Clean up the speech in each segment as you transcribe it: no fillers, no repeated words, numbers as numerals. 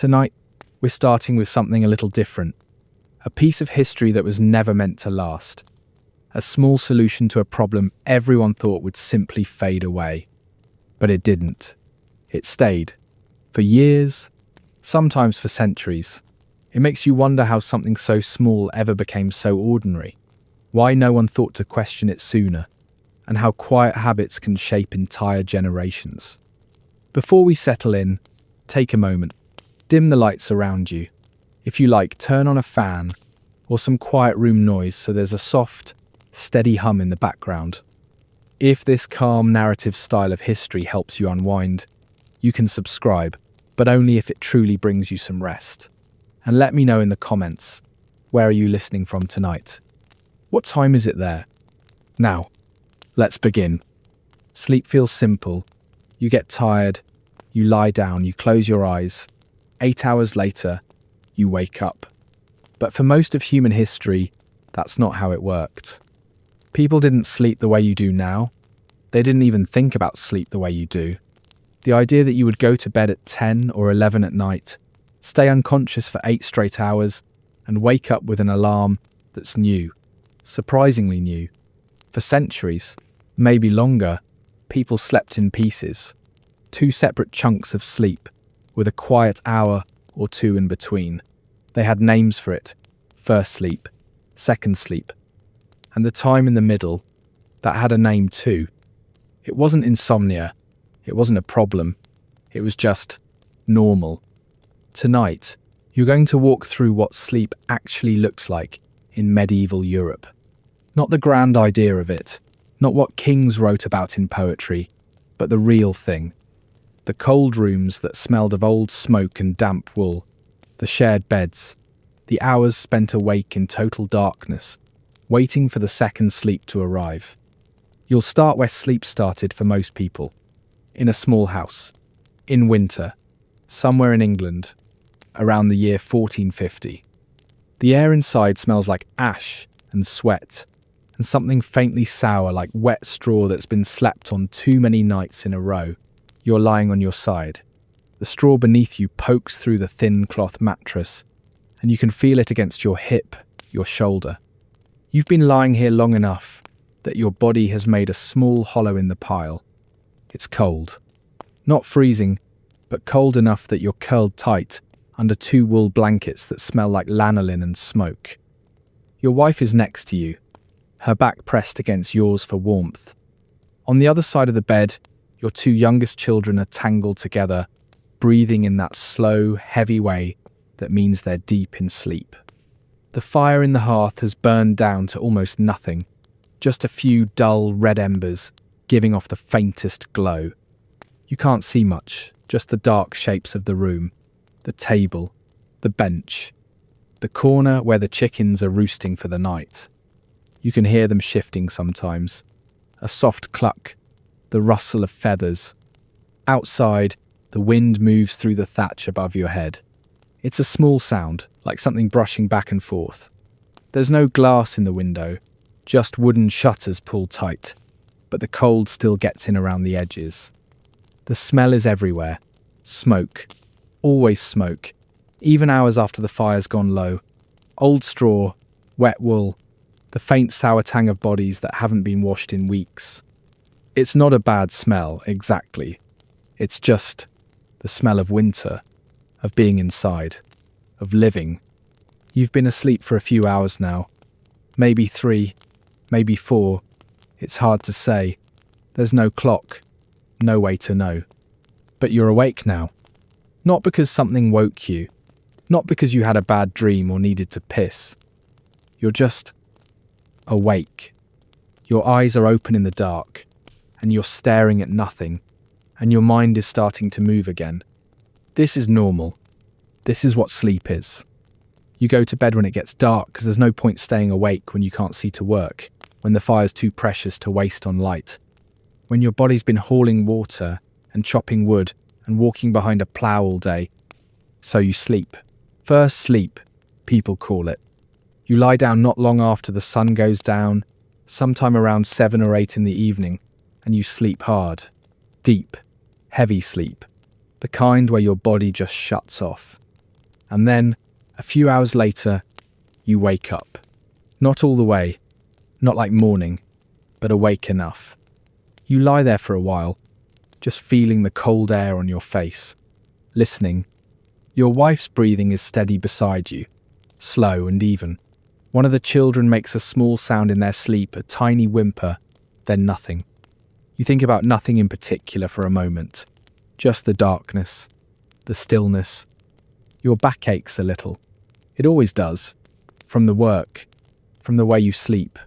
Tonight, we're starting with something a little different. A piece of history that was never meant to last. A small solution to a problem everyone thought would simply fade away. But it didn't. It stayed. For years, sometimes for centuries. It makes you wonder how something so small ever became so ordinary. Why no one thought to question it sooner. And how quiet habits can shape entire generations. Before we settle in, take a moment. Dim the lights around you. If you like, turn on a fan or some quiet room noise so there's a soft, steady hum in the background. If this calm narrative style of history helps you unwind, you can subscribe, but only if it truly brings you some rest. And let me know in the comments, where are you listening from tonight? What time is it there? Now, let's begin. Sleep feels simple. You get tired, you lie down, you close your eyes. 8 hours later, you wake up. But for most of human history, that's not how it worked. People didn't sleep the way you do now. They didn't even think about sleep the way you do. The idea that you would go to bed at 10 or 11 at night, stay unconscious for 8 straight hours, and wake up with an alarm that's new, surprisingly new. For centuries, maybe longer, people slept in pieces. 2 separate chunks of sleep, with a quiet hour or 2 in between. They had names for it: first sleep, second sleep, and the time in the middle, that had a name too. It wasn't insomnia, it wasn't a problem, it was just normal. Tonight, you're going to walk through what sleep actually looked like in medieval Europe. Not the grand idea of it, not what kings wrote about in poetry, but the real thing. The cold rooms that smelled of old smoke and damp wool, the shared beds, the hours spent awake in total darkness, waiting for the second sleep to arrive. You'll start where sleep started for most people, in a small house, in winter, somewhere in England, around the year 1450. The air inside smells like ash and sweat, and something faintly sour like wet straw that's been slept on too many nights in a row. You're lying on your side. The straw beneath you pokes through the thin cloth mattress, and you can feel it against your hip, your shoulder. You've been lying here long enough that your body has made a small hollow in the pile. It's cold. Not freezing, but cold enough that you're curled tight under 2 wool blankets that smell like lanolin and smoke. Your wife is next to you, her back pressed against yours for warmth. On the other side of the bed, your 2 youngest children are tangled together, breathing in that slow, heavy way that means they're deep in sleep. The fire in the hearth has burned down to almost nothing, just a few dull red embers giving off the faintest glow. You can't see much, just the dark shapes of the room, the table, the bench, the corner where the chickens are roosting for the night. You can hear them shifting sometimes, a soft cluck, the rustle of feathers. Outside, the wind moves through the thatch above your head. It's a small sound, like something brushing back and forth. There's no glass in the window, just wooden shutters pulled tight, but the cold still gets in around the edges. The smell is everywhere. Smoke. Always smoke. Even hours after the fire's gone low. Old straw, wet wool, the faint sour tang of bodies that haven't been washed in weeks. It's not a bad smell, exactly. It's just the smell of winter, of being inside, of living. You've been asleep for a few hours now. Maybe 3, maybe 4. It's hard to say. There's no clock, no way to know. But you're awake now. Not because something woke you, not because you had a bad dream or needed to piss. You're just awake. Your eyes are open in the dark, and you're staring at nothing, and your mind is starting to move again. This is normal. This is what sleep is. You go to bed when it gets dark because there's no point staying awake when you can't see to work, when the fire's too precious to waste on light, when your body's been hauling water and chopping wood and walking behind a plough all day. So you sleep. First sleep, people call it. You lie down not long after the sun goes down, sometime around 7 or 8 in the evening, and you sleep hard. Deep, heavy sleep. The kind where your body just shuts off. And then, a few hours later, you wake up. Not all the way, not like morning, but awake enough. You lie there for a while, just feeling the cold air on your face, listening. Your wife's breathing is steady beside you, slow and even. One of the children makes a small sound in their sleep, a tiny whimper, then nothing. You think about nothing in particular for a moment, just the darkness, the stillness. Your back aches a little. It always does, from the work, from the way you sleep,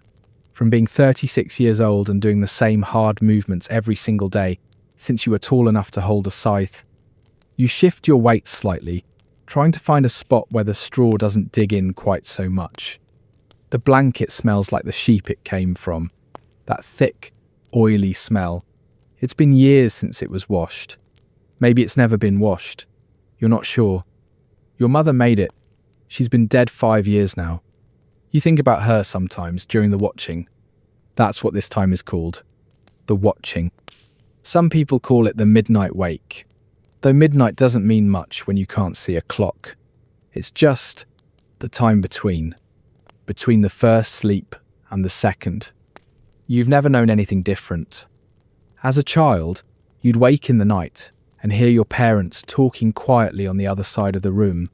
from being 36 years old and doing the same hard movements every single day since you were tall enough to hold a scythe. You shift your weight slightly, trying to find a spot where the straw doesn't dig in quite so much. The blanket smells like the sheep it came from, that thick, oily smell. It's been years since it was washed. Maybe it's never been washed. You're not sure. Your mother made it. She's been dead 5 years now. You think about her sometimes during the watching. That's what this time is called. The watching. Some people call it the midnight wake. Though midnight doesn't mean much when you can't see a clock. It's just the time between the first sleep and the second. You've never known anything different. As a child, you'd wake in the night and hear your parents talking quietly on the other side of the room,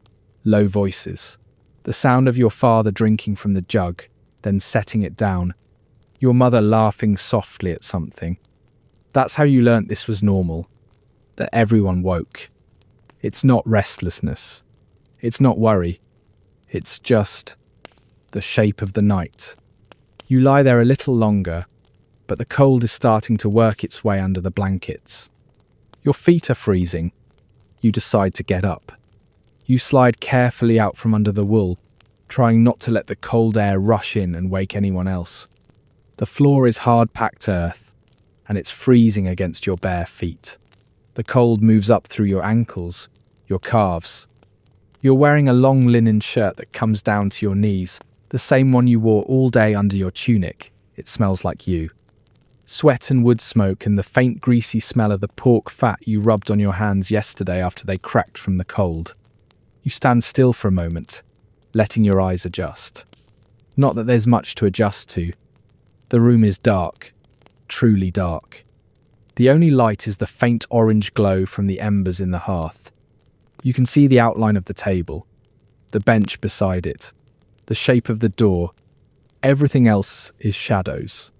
low voices. The sound of your father drinking from the jug, then setting it down. Your mother laughing softly at something. That's how you learnt this was normal, that everyone woke. It's not restlessness. It's not worry. It's just the shape of the night. You lie there a little longer, but the cold is starting to work its way under the blankets. Your feet are freezing. You decide to get up. You slide carefully out from under the wool, trying not to let the cold air rush in and wake anyone else. The floor is hard-packed earth, and it's freezing against your bare feet. The cold moves up through your ankles, your calves. You're wearing a long linen shirt that comes down to your knees, the same one you wore all day under your tunic. It smells like you. Sweat and wood smoke and the faint greasy smell of the pork fat you rubbed on your hands yesterday after they cracked from the cold. You stand still for a moment, letting your eyes adjust. Not that there's much to adjust to. The room is dark, truly dark. The only light is the faint orange glow from the embers in the hearth. You can see the outline of the table, the bench beside it, the shape of the door. Everything else is shadows.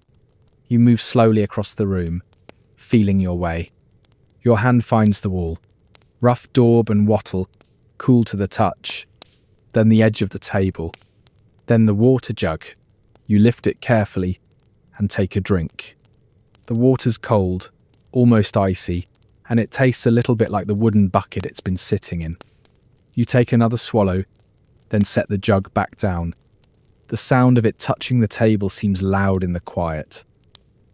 You move slowly across the room, feeling your way. Your hand finds the wall, rough daub and wattle, cool to the touch. Then the edge of the table. Then the water jug. You lift it carefully and take a drink. The water's cold, almost icy, and it tastes a little bit like the wooden bucket it's been sitting in. You take another swallow, then set the jug back down. The sound of it touching the table seems loud in the quiet.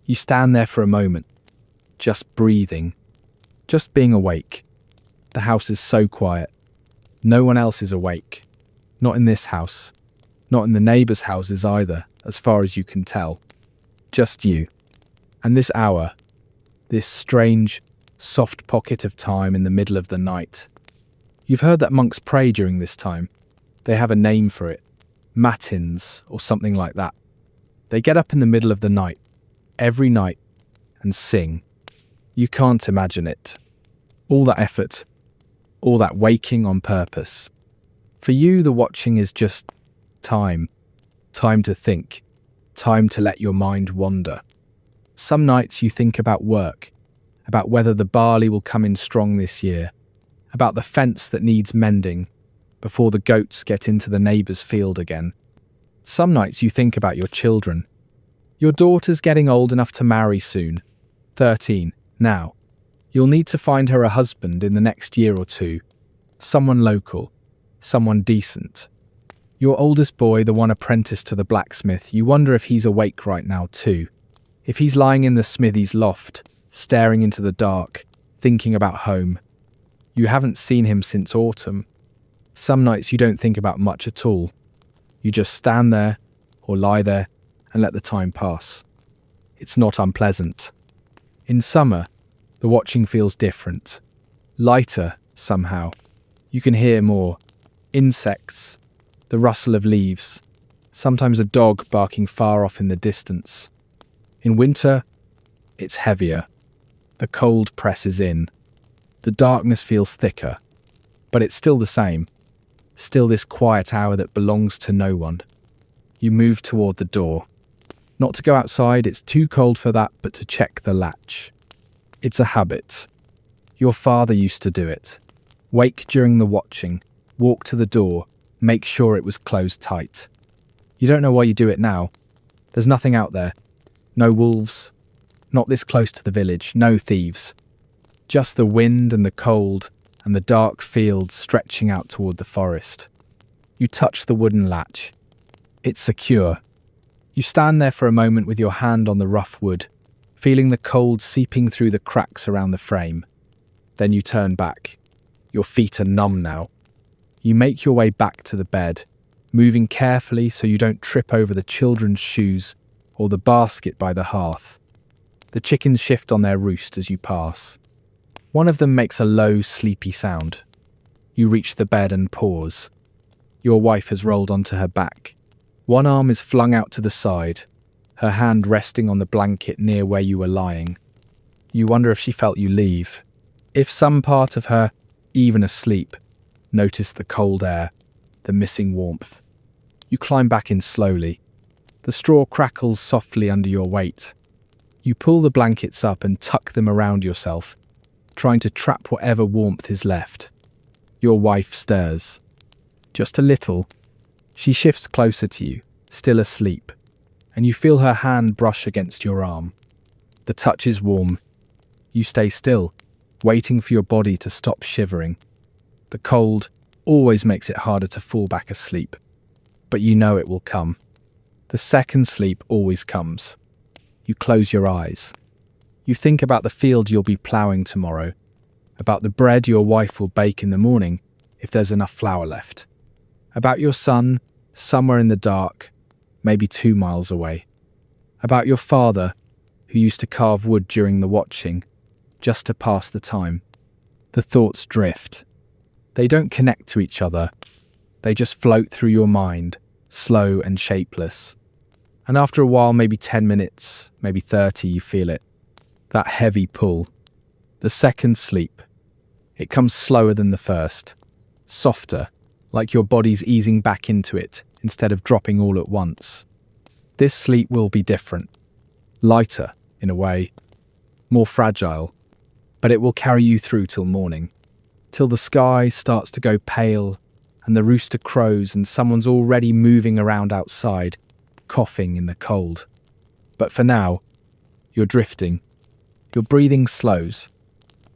You stand there for a moment, just breathing, just being awake. The house is so quiet. No one else is awake. Not in this house. Not in the neighbours' houses either, as far as you can tell. Just you. And this hour, this strange, soft pocket of time in the middle of the night. You've heard that monks pray during this time. They have a name for it. Matins, or something like that. They get up in the middle of the night, every night, and sing. You can't imagine it. All that effort, all that waking on purpose. For you, the watching is just time. Time to think. Time to let your mind wander. Some nights you think about work, about whether the barley will come in strong this year, about the fence that needs mending before the goats get into the neighbour's field again. Some nights you think about your children. Your daughter's getting old enough to marry soon. 13 now. You'll need to find her a husband in the next year or two. Someone local. Someone decent. Your oldest boy, the one apprenticed to the blacksmith, you wonder if he's awake right now too. If he's lying in the smithy's loft, staring into the dark, thinking about home. You haven't seen him since autumn. Some nights you don't think about much at all. You just stand there, or lie there, and let the time pass. It's not unpleasant. In summer, the watching feels different. Lighter, somehow. You can hear more. Insects, the rustle of leaves, sometimes a dog barking far off in the distance. In winter, it's heavier. The cold presses in. The darkness feels thicker, but it's still the same. Still this quiet hour that belongs to no one. You move toward the door. Not to go outside, it's too cold for that, but to check the latch. It's a habit. Your father used to do it. Wake during the watching, walk to the door, make sure it was closed tight. You don't know why you do it now. There's nothing out there. No wolves. Not this close to the village. No thieves. Just the wind and the cold and the dark fields stretching out toward the forest. You touch the wooden latch. It's secure. You stand there for a moment with your hand on the rough wood, feeling the cold seeping through the cracks around the frame. Then you turn back. Your feet are numb now. You make your way back to the bed, moving carefully so you don't trip over the children's shoes or the basket by the hearth. The chickens shift on their roost as you pass. One of them makes a low, sleepy sound. You reach the bed and pause. Your wife has rolled onto her back. One arm is flung out to the side, her hand resting on the blanket near where you were lying. You wonder if she felt you leave. If some part of her, even asleep, noticed the cold air, the missing warmth. You climb back in slowly. The straw crackles softly under your weight. You pull the blankets up and tuck them around yourself, trying to trap whatever warmth is left. Your wife stirs. Just a little. She shifts closer to you, still asleep, and you feel her hand brush against your arm. The touch is warm. You stay still, waiting for your body to stop shivering. The cold always makes it harder to fall back asleep, but you know it will come. The second sleep always comes. You close your eyes. You think about the field you'll be ploughing tomorrow, about the bread your wife will bake in the morning if there's enough flour left, about your son somewhere in the dark, maybe 2 miles away, about your father who used to carve wood during the watching, just to pass the time. The thoughts drift. They don't connect to each other. They just float through your mind, slow and shapeless. And after a while, maybe 10 minutes, maybe 30, you feel it. That heavy pull. The second sleep. It comes slower than the first. Softer, like your body's easing back into it instead of dropping all at once. This sleep will be different. Lighter, in a way. More fragile. But it will carry you through till morning. Till the sky starts to go pale and the rooster crows and someone's already moving around outside, coughing in the cold. But for now, you're drifting. Your breathing slows.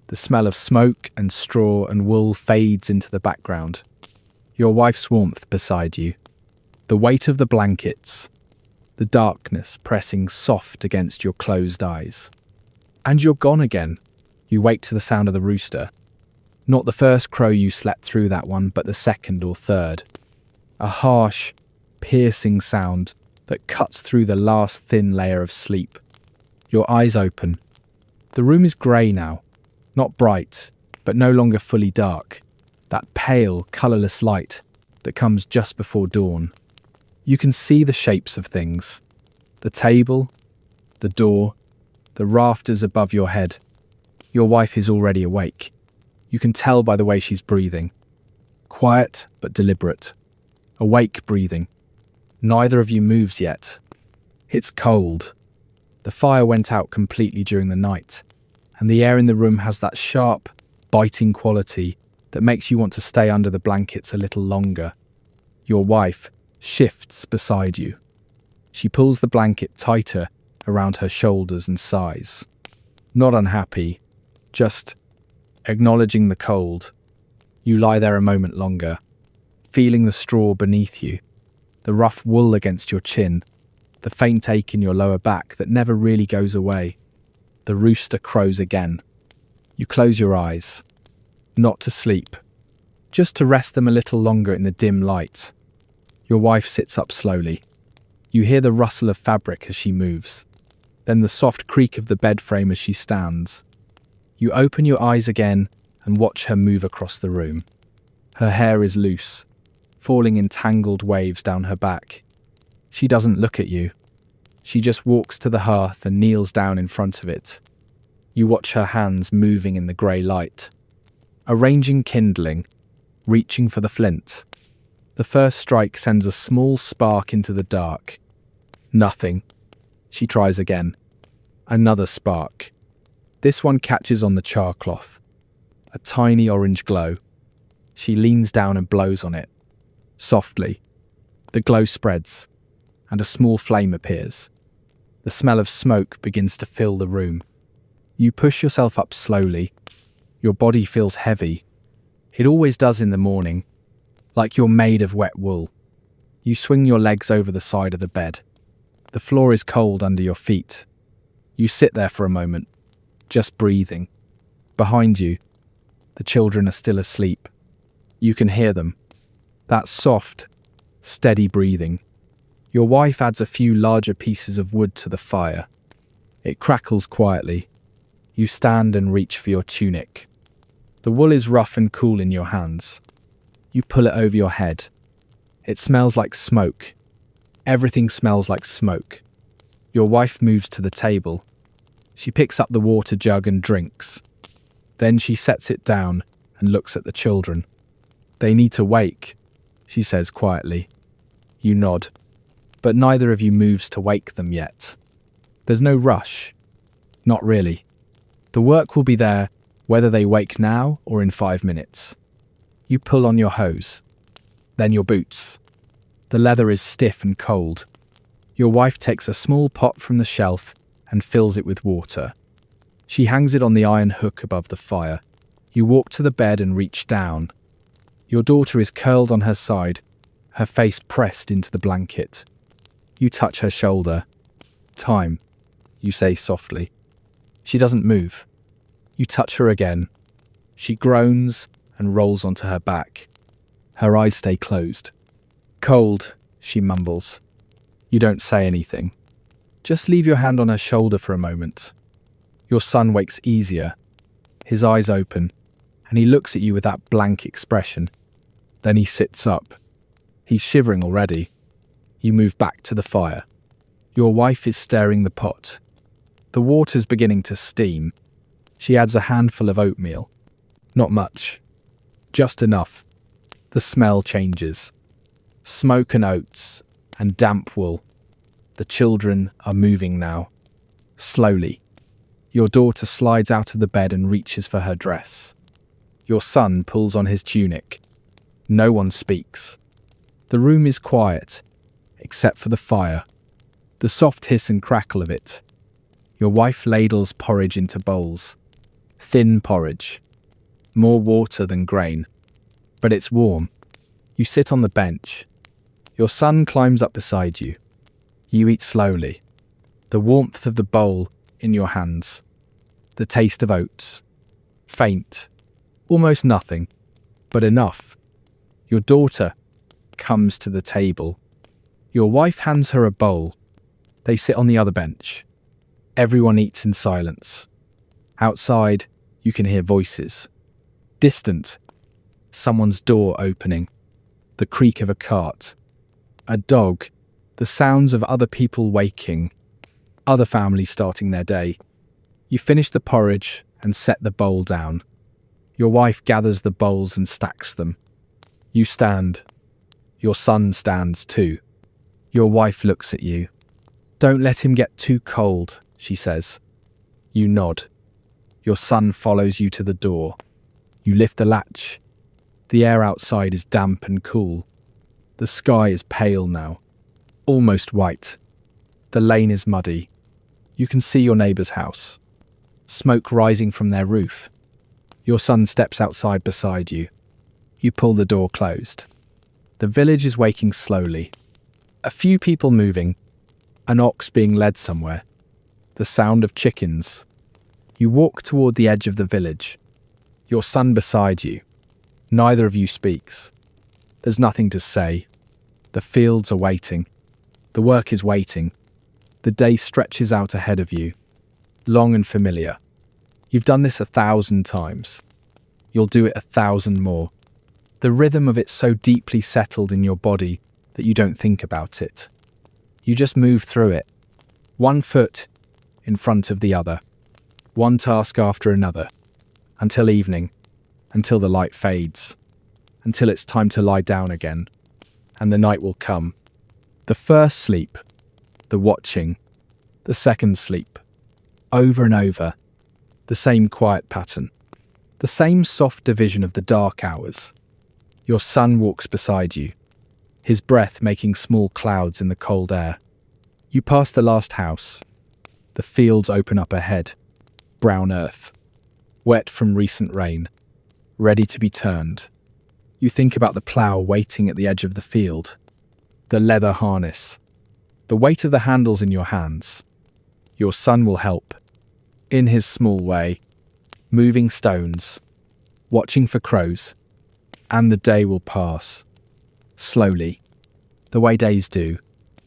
The smell of smoke and straw and wool fades into the background. Your wife's warmth beside you. The weight of the blankets. The darkness pressing soft against your closed eyes. And you're gone again. You wake to the sound of the rooster. Not the first crow you slept through that one, but the second or third. A harsh, piercing sound that cuts through the last thin layer of sleep. Your eyes open. The room is grey now. Not bright, but no longer fully dark. That pale, colourless light that comes just before dawn. You can see the shapes of things. The table, the door, the rafters above your head. Your wife is already awake. You can tell by the way she's breathing. Quiet but deliberate. Awake breathing. Neither of you moves yet. It's cold. The fire went out completely during the night, and the air in the room has that sharp, biting quality that makes you want to stay under the blankets a little longer. Your wife shifts beside you. She pulls the blanket tighter around her shoulders and sighs. Not unhappy, just acknowledging the cold. You lie there a moment longer, feeling the straw beneath you, the rough wool against your chin, the faint ache in your lower back that never really goes away. The rooster crows again. You close your eyes, not to sleep, just to rest them a little longer in the dim light. Your wife sits up slowly. You hear the rustle of fabric as she moves, then the soft creak of the bed frame as she stands. You open your eyes again and watch her move across the room. Her hair is loose, falling in tangled waves down her back. She doesn't look at you. She just walks to the hearth and kneels down in front of it. You watch her hands moving in the grey light, arranging kindling, reaching for the flint. The first strike sends a small spark into the dark. Nothing. She tries again. Another spark. This one catches on the char cloth. A tiny orange glow. She leans down and blows on it. Softly. The glow spreads, and a small flame appears. The smell of smoke begins to fill the room. You push yourself up slowly. Your body feels heavy. It always does in the morning, like you're made of wet wool. You swing your legs over the side of the bed. The floor is cold under your feet. You sit there for a moment, just breathing. Behind you, the children are still asleep. You can hear them. That soft, steady breathing. Your wife adds a few larger pieces of wood to the fire. It crackles quietly. You stand and reach for your tunic. The wool is rough and cool in your hands. You pull it over your head. It smells like smoke. Everything smells like smoke. Your wife moves to the table. She picks up the water jug and drinks. Then she sets it down and looks at the children. They need to wake, she says quietly. You nod, but neither of you moves to wake them yet. There's no rush. Not really. The work will be there whether they wake now or in 5 minutes. You pull on your hose, then your boots. The leather is stiff and cold. Your wife takes a small pot from the shelf and fills it with water. She hangs it on the iron hook above the fire. You walk to the bed and reach down. Your daughter is curled on her side, her face pressed into the blanket. You touch her shoulder. Time, you say softly. She doesn't move. You touch her again. She groans and rolls onto her back. Her eyes stay closed. Cold, she mumbles. You don't say anything. Just leave your hand on her shoulder for a moment. Your son wakes easier. His eyes open, and he looks at you with that blank expression. Then he sits up. He's shivering already. You move back to the fire. Your wife is stirring the pot. The water's beginning to steam. She adds a handful of oatmeal. Not much. Just enough. The smell changes. Smoke and oats, and damp wool. The children are moving now. Slowly. Your daughter slides out of the bed and reaches for her dress. Your son pulls on his tunic. No one speaks. The room is quiet, except for the fire. The soft hiss and crackle of it. Your wife ladles porridge into bowls. Thin porridge. More water than grain. But it's warm. You sit on the bench. Your son climbs up beside you. You eat slowly. The warmth of the bowl in your hands. The taste of oats. Faint. Almost nothing. But enough. Your daughter comes to the table. Your wife hands her a bowl. They sit on the other bench. Everyone eats in silence. Outside, you can hear voices. Distant. Someone's door opening. The creak of a cart. A dog. The sounds of other people waking. Other families starting their day. You finish the porridge and set the bowl down. Your wife gathers the bowls and stacks them. You stand. Your son stands too. Your wife looks at you. Don't let him get too cold, she says. You nod. Your son follows you to the door. You lift the latch. The air outside is damp and cool. The sky is pale now, almost white. The lane is muddy. You can see your neighbour's house. Smoke rising from their roof. Your son steps outside beside you. You pull the door closed. The village is waking slowly. A few people moving. An ox being led somewhere. The sound of chickens. You walk toward the edge of the village. Your son beside you. Neither of you speaks. There's nothing to say. The fields are waiting. The work is waiting. The day stretches out ahead of you. Long and familiar. You've done this 1,000 times. You'll do it 1,000 more. The rhythm of it so deeply settled in your body that you don't think about it. You just move through it, one foot in front of the other, one task after another, until evening, until the light fades, until it's time to lie down again, and the night will come. The first sleep, the watching, the second sleep, over and over, the same quiet pattern, the same soft division of the dark hours. Your son walks beside you, his breath making small clouds in the cold air. You pass the last house. The fields open up ahead, brown earth, wet from recent rain, ready to be turned. You think about the plough waiting at the edge of the field, the leather harness, the weight of the handles in your hands. Your son will help, in his small way, moving stones, watching for crows, and the day will pass. Slowly, the way days do.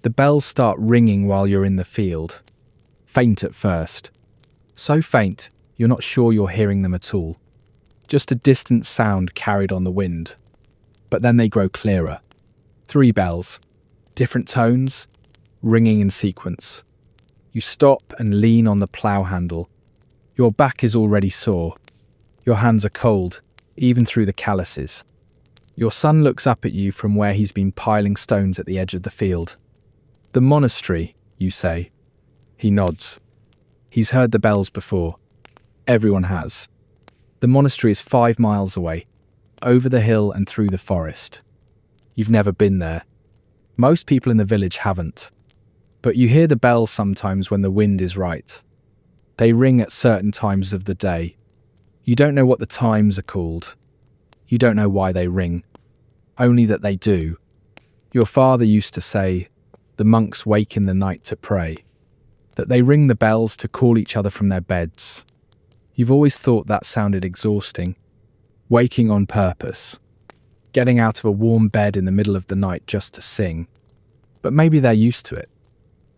The bells start ringing while you're in the field. Faint at first. So faint, you're not sure you're hearing them at all. Just a distant sound carried on the wind. But then they grow clearer. 3 bells, different tones, ringing in sequence. You stop and lean on the plough handle. Your back is already sore. Your hands are cold, even through the calluses. Your son looks up at you from where he's been piling stones at the edge of the field. "The monastery," you say. He nods. He's heard the bells before. Everyone has. The monastery is 5 miles away, over the hill and through the forest. You've never been there. Most people in the village haven't. But you hear the bells sometimes when the wind is right. They ring at certain times of the day. You don't know what the times are called. You don't know why they ring. Only that they do. Your father used to say, the monks wake in the night to pray. That they ring the bells to call each other from their beds. You've always thought that sounded exhausting. Waking on purpose. Getting out of a warm bed in the middle of the night just to sing. But maybe they're used to it.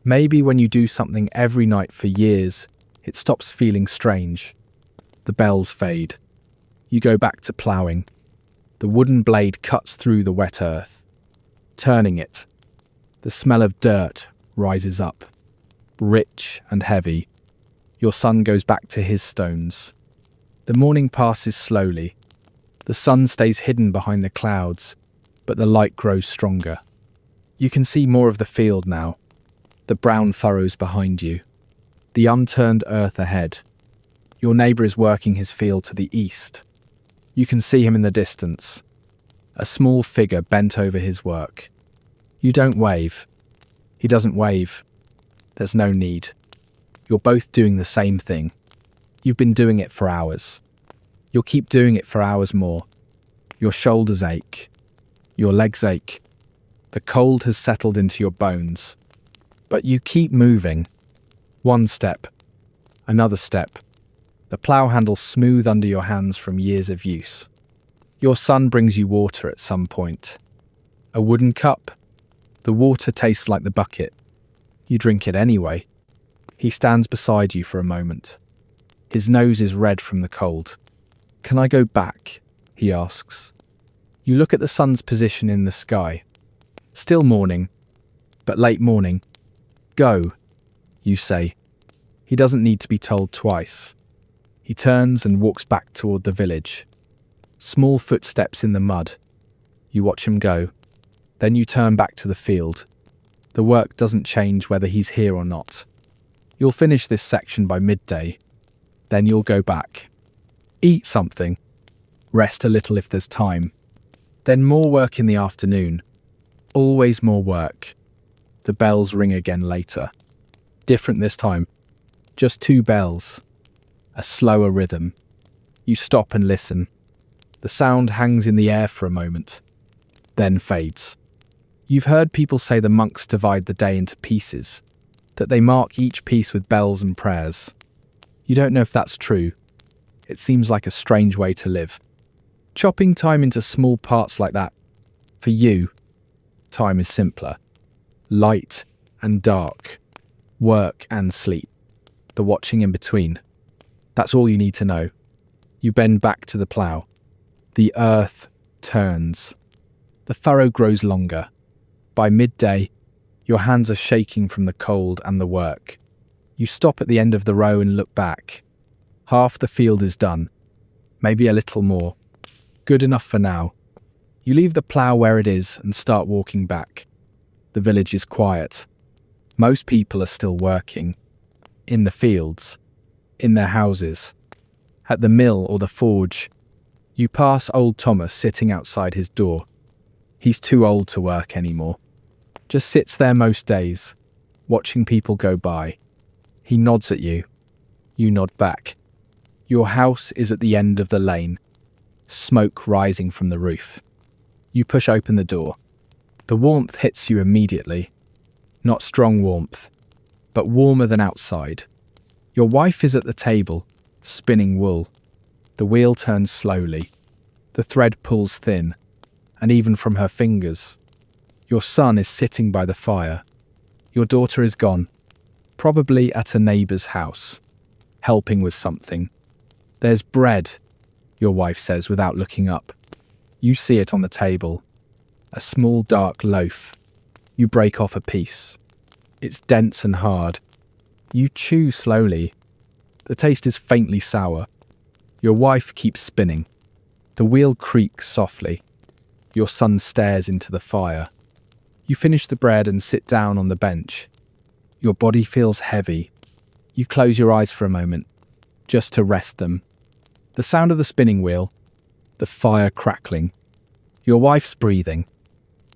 Maybe when you do something every night for years, it stops feeling strange. The bells fade. You go back to ploughing. The wooden blade cuts through the wet earth. Turning it. The smell of dirt rises up. Rich and heavy. Your son goes back to his stones. The morning passes slowly. The sun stays hidden behind the clouds, but the light grows stronger. You can see more of the field now. The brown furrows behind you. The unturned earth ahead. Your neighbour is working his field to the east. You can see him in the distance. A small figure bent over his work. You don't wave. He doesn't wave. There's no need. You're both doing the same thing. You've been doing it for hours. You'll keep doing it for hours more. Your shoulders ache. Your legs ache. The cold has settled into your bones. But you keep moving. One step. Another step. The plough handle smooth under your hands from years of use. Your son brings you water at some point. A wooden cup. The water tastes like the bucket. You drink it anyway. He stands beside you for a moment. His nose is red from the cold. "Can I go back?" he asks. You look at the sun's position in the sky. Still morning, but late morning. "Go," you say. He doesn't need to be told twice. He turns and walks back toward the village. Small footsteps in the mud. You watch him go. Then you turn back to the field. The work doesn't change whether he's here or not. You'll finish this section by midday. Then you'll go back. Eat something. Rest a little if there's time. Then more work in the afternoon. Always more work. The bells ring again later. Different this time. Just 2 bells. A slower rhythm. You stop and listen. The sound hangs in the air for a moment, then fades. You've heard people say the monks divide the day into pieces, that they mark each piece with bells and prayers. You don't know if that's true. It seems like a strange way to live. Chopping time into small parts like that. For you, time is simpler. Light and dark. Work and sleep. The watching in between. That's all you need to know. You bend back to the plough. The earth turns. The furrow grows longer. By midday, your hands are shaking from the cold and the work. You stop at the end of the row and look back. Half the field is done. Maybe a little more. Good enough for now. You leave the plough where it is and start walking back. The village is quiet. Most people are still working. In the fields. In their houses. At the mill or the forge. You pass old Thomas sitting outside his door. He's too old to work anymore. Just sits there most days, watching people go by. He nods at you. You nod back. Your house is at the end of the lane. Smoke rising from the roof. You push open the door. The warmth hits you immediately. Not strong warmth, but warmer than outside. Your wife is at the table, spinning wool. The wheel turns slowly. The thread pulls thin, and even from her fingers. Your son is sitting by the fire. Your daughter is gone, probably at a neighbour's house, helping with something. There's bread, your wife says without looking up. You see it on the table. A small dark loaf. You break off a piece. It's dense and hard. You chew slowly. The taste is faintly sour. Your wife keeps spinning. The wheel creaks softly. Your son stares into the fire. You finish the bread and sit down on the bench. Your body feels heavy. You close your eyes for a moment, just to rest them. The sound of the spinning wheel, the fire crackling. Your wife's breathing.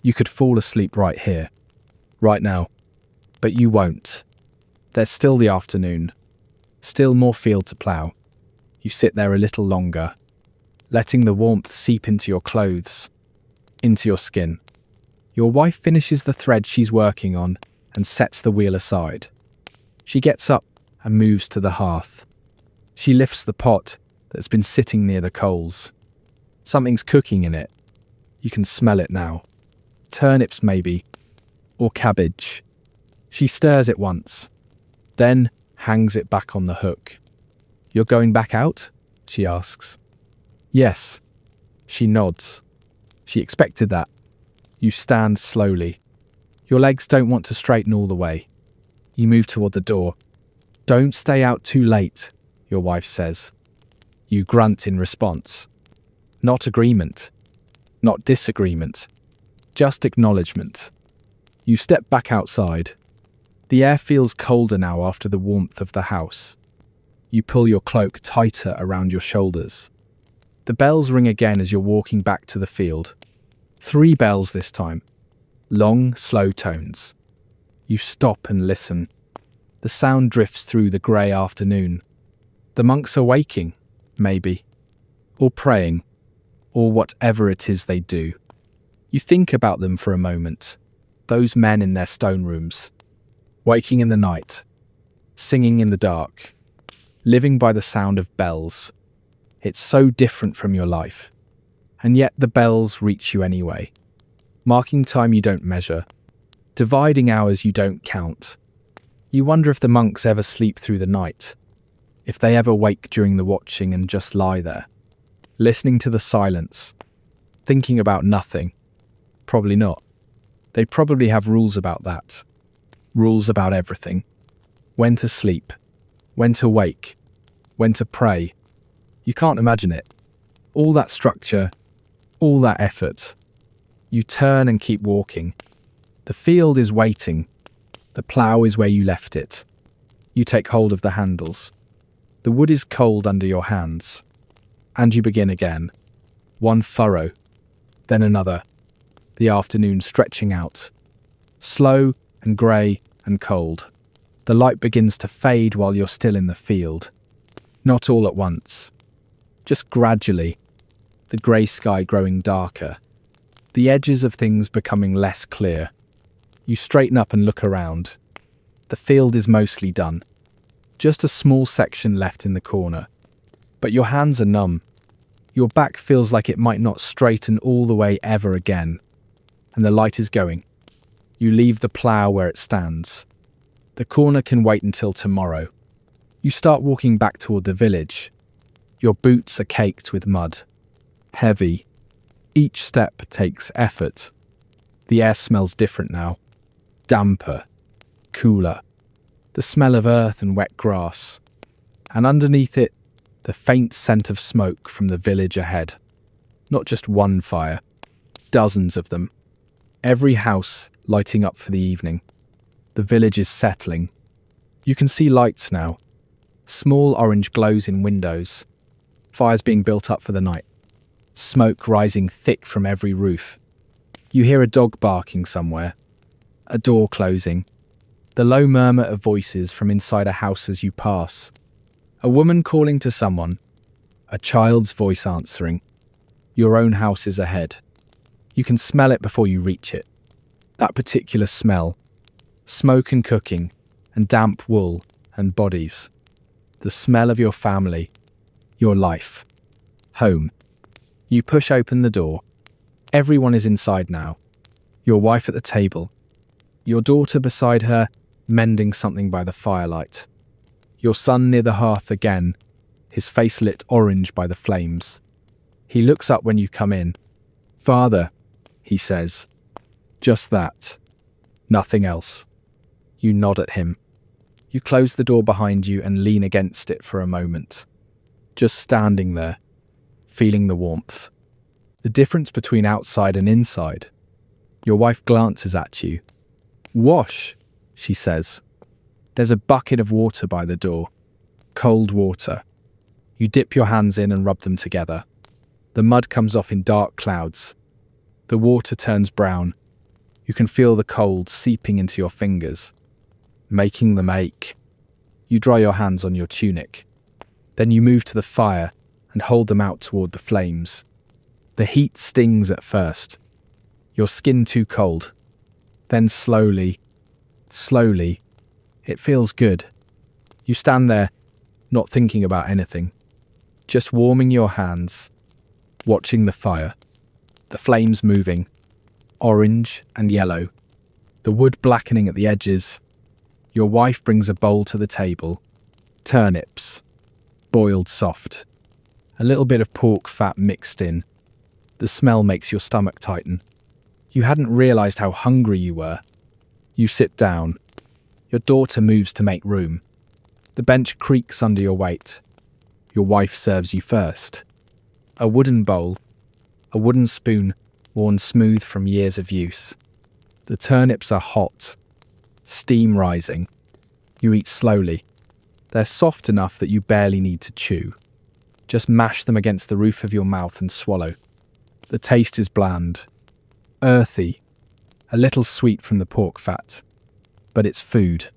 You could fall asleep right here, right now. But you won't. There's still the afternoon. Still more field to plough. You sit there a little longer, letting the warmth seep into your clothes, into your skin. Your wife finishes the thread she's working on and sets the wheel aside. She gets up and moves to the hearth. She lifts the pot that's been sitting near the coals. Something's cooking in it. You can smell it now. Turnips maybe, or cabbage. She stirs it once, then hangs it back on the hook. You're going back out? She asks. Yes. She nods. She expected that. You stand slowly. Your legs don't want to straighten all the way. You move toward the door. Don't stay out too late, your wife says. You grunt in response. Not agreement. Not disagreement. Just acknowledgement. You step back outside. The air feels colder now after the warmth of the house. You pull your cloak tighter around your shoulders. The bells ring again as you're walking back to the field. 3 bells this time. Long, slow tones. You stop and listen. The sound drifts through the grey afternoon. The monks are waking, maybe. Or praying. Or whatever it is they do. You think about them for a moment. Those men in their stone rooms. Waking in the night. Singing in the dark. Living by the sound of bells. It's so different from your life. And yet the bells reach you anyway. Marking time you don't measure. Dividing hours you don't count. You wonder if the monks ever sleep through the night. If they ever wake during the watching and just lie there. Listening to the silence. Thinking about nothing. Probably not. They probably have rules about that. Rules about everything. When to sleep. When to wake. When to pray. You can't imagine it. All that structure. All that effort. You turn and keep walking. The field is waiting. The plough is where you left it. You take hold of the handles. The wood is cold under your hands. And you begin again. One furrow. Then another. The afternoon stretching out. Slow and grey and cold. The light begins to fade while you're still in the field. Not all at once. Just gradually. The grey sky growing darker. The edges of things becoming less clear. You straighten up and look around. The field is mostly done. Just a small section left in the corner. But your hands are numb. Your back feels like it might not straighten all the way ever again. And the light is going. You leave the plough where it stands. The corner can wait until tomorrow. You start walking back toward the village. Your boots are caked with mud. Heavy. Each step takes effort. The air smells different now. Damper, cooler. The smell of earth and wet grass. And underneath it, the faint scent of smoke from the village ahead. Not just one fire, dozens of them. Every house lighting up for the evening. The village is settling. You can see lights now. Small orange glows in windows. Fires being built up for the night. Smoke rising thick from every roof. You hear a dog barking somewhere. A door closing. The low murmur of voices from inside a house as you pass. A woman calling to someone. A child's voice answering. Your own house is ahead. You can smell it before you reach it. That particular smell. Smoke and cooking, and damp wool and bodies. The smell of your family. Your life. Home. You push open the door. Everyone is inside now. Your wife at the table. Your daughter beside her, mending something by the firelight. Your son near the hearth again, his face lit orange by the flames. He looks up when you come in. "Father," he says. Just that. Nothing else. You nod at him. You close the door behind you and lean against it for a moment. Just standing there, feeling the warmth. The difference between outside and inside. Your wife glances at you. "Wash," she says. There's a bucket of water by the door. Cold water. You dip your hands in and rub them together. The mud comes off in dark clouds. The water turns brown. You can feel the cold seeping into your fingers, making them ache. You dry your hands on your tunic. Then you move to the fire and hold them out toward the flames. The heat stings at first. Your skin too cold. Then slowly, it feels good. You stand there, not thinking about anything, just warming your hands, watching the fire, the flames moving, orange and yellow, the wood blackening at the edges. Your wife brings a bowl to the table. Turnips, boiled soft. A little bit of pork fat mixed in. The smell makes your stomach tighten. You hadn't realized how hungry you were. You sit down. Your daughter moves to make room. The bench creaks under your weight. Your wife serves you first. A wooden bowl, a wooden spoon worn smooth from years of use. The turnips are hot, steam rising. You eat slowly. They're soft enough that you barely need to chew. Just mash them against the roof of your mouth and swallow. The taste is bland, earthy, a little sweet from the pork fat. But it's food.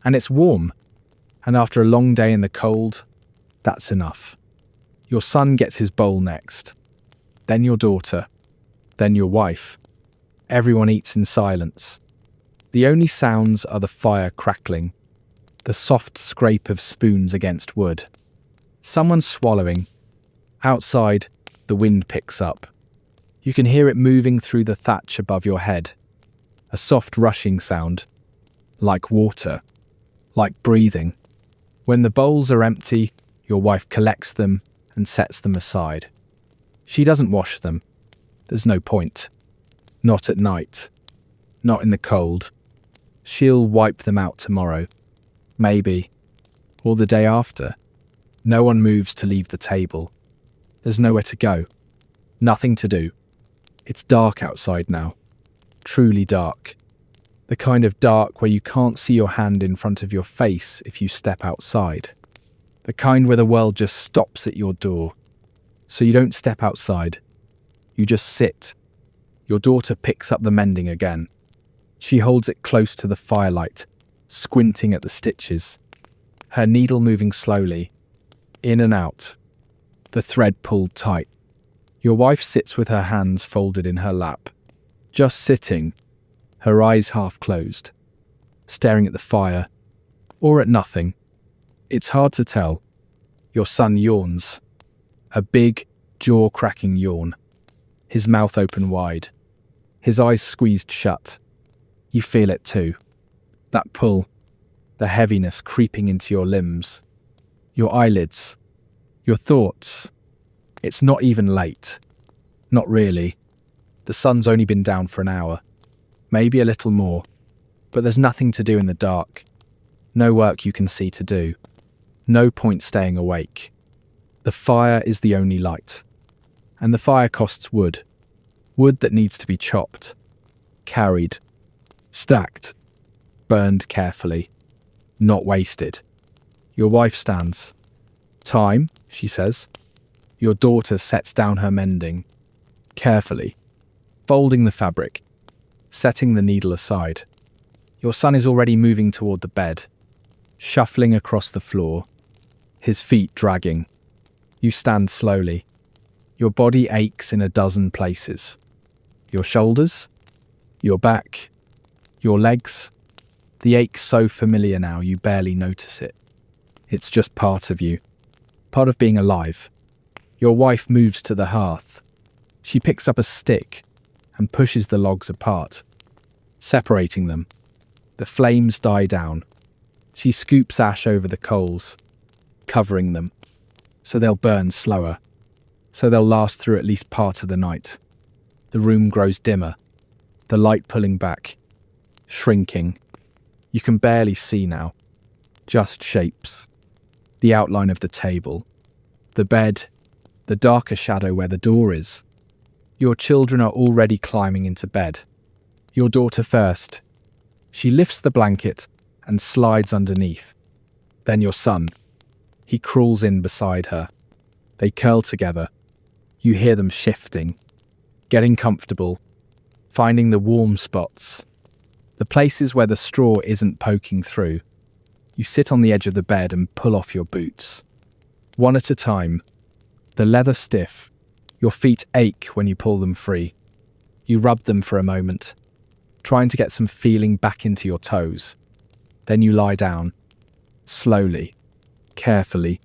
And it's warm. And after a long day in the cold, that's enough. Your son gets his bowl next. Then your daughter. Then your wife. Everyone eats in silence. The only sounds are the fire crackling, the soft scrape of spoons against wood. Someone swallowing. Outside, the wind picks up. You can hear it moving through the thatch above your head. A soft rushing sound. Like water. Like breathing. When the bowls are empty, your wife collects them and sets them aside. She doesn't wash them. There's no point. Not at night. Not in the cold. She'll wipe them out tomorrow. Maybe. Or the day after. No one moves to leave the table. There's nowhere to go. Nothing to do. It's dark outside now. Truly dark. The kind of dark where you can't see your hand in front of your face if you step outside. The kind where the world just stops at your door. So you don't step outside. You just sit. Your daughter picks up the mending again. She holds it close to the firelight, squinting at the stitches. Her needle moving slowly, in and out. The thread pulled tight. Your wife sits with her hands folded in her lap. Just sitting, her eyes half closed, staring at the fire, or at nothing. It's hard to tell. Your son yawns. A big, jaw-cracking yawn. His mouth open wide. His eyes squeezed shut. You feel it too. That pull. The heaviness creeping into your limbs. Your eyelids. Your thoughts. It's not even late. Not really. The sun's only been down for an hour, maybe a little more, but there's nothing to do in the dark. No work you can see to do. No point staying awake. The fire is the only light. And the fire costs wood. Wood that needs to be chopped, carried, stacked, burned carefully, not wasted. Your wife stands. Time, she says. Your daughter sets down her mending, carefully, folding the fabric, setting the needle aside. Your son is already moving toward the bed, shuffling across the floor, his feet dragging. You stand slowly. Your body aches in a dozen places. Your shoulders, your back, your legs. The ache's so familiar now you barely notice it. It's just part of you, part of being alive. Your wife moves to the hearth. She picks up a stick and pushes the logs apart, separating them. The flames die down. She scoops ash over the coals, covering them, so they'll burn slower, so they'll last through at least part of the night. The room grows dimmer, the light pulling back, shrinking. You can barely see now, just shapes. The outline of the table, the bed, the darker shadow where the door is. Your children are already climbing into bed. Your daughter first. She lifts the blanket and slides underneath. Then your son. He crawls in beside her. They curl together. You hear them shifting, getting comfortable, finding the warm spots, the places where the straw isn't poking through. You sit on the edge of the bed and pull off your boots. One at a time, the leather stiff. Your feet ache when you pull them free. You rub them for a moment, trying to get some feeling back into your toes. Then you lie down, slowly, carefully.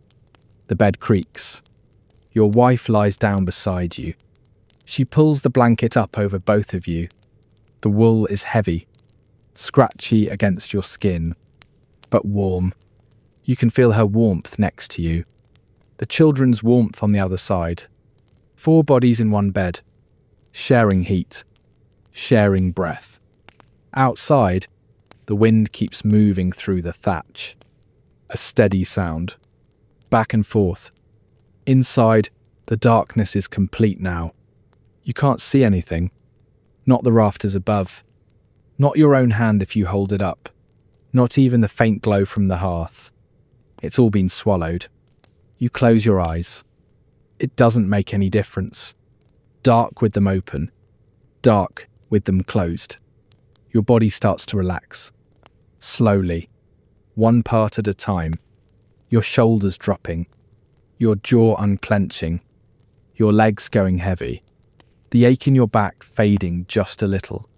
The bed creaks. Your wife lies down beside you. She pulls the blanket up over both of you. The wool is heavy, scratchy against your skin, but warm. You can feel her warmth next to you. The children's warmth on the other side. 4 bodies in one bed, sharing heat, sharing breath. Outside, the wind keeps moving through the thatch. A steady sound, back and forth. Inside, the darkness is complete now. You can't see anything. Not the rafters above. Not your own hand if you hold it up. Not even the faint glow from the hearth. It's all been swallowed. You close your eyes. It doesn't make any difference. Dark with them open. Dark with them closed. Your body starts to relax. Slowly. One part at a time. Your shoulders dropping. Your jaw unclenching. Your legs going heavy. The ache in your back fading just a little.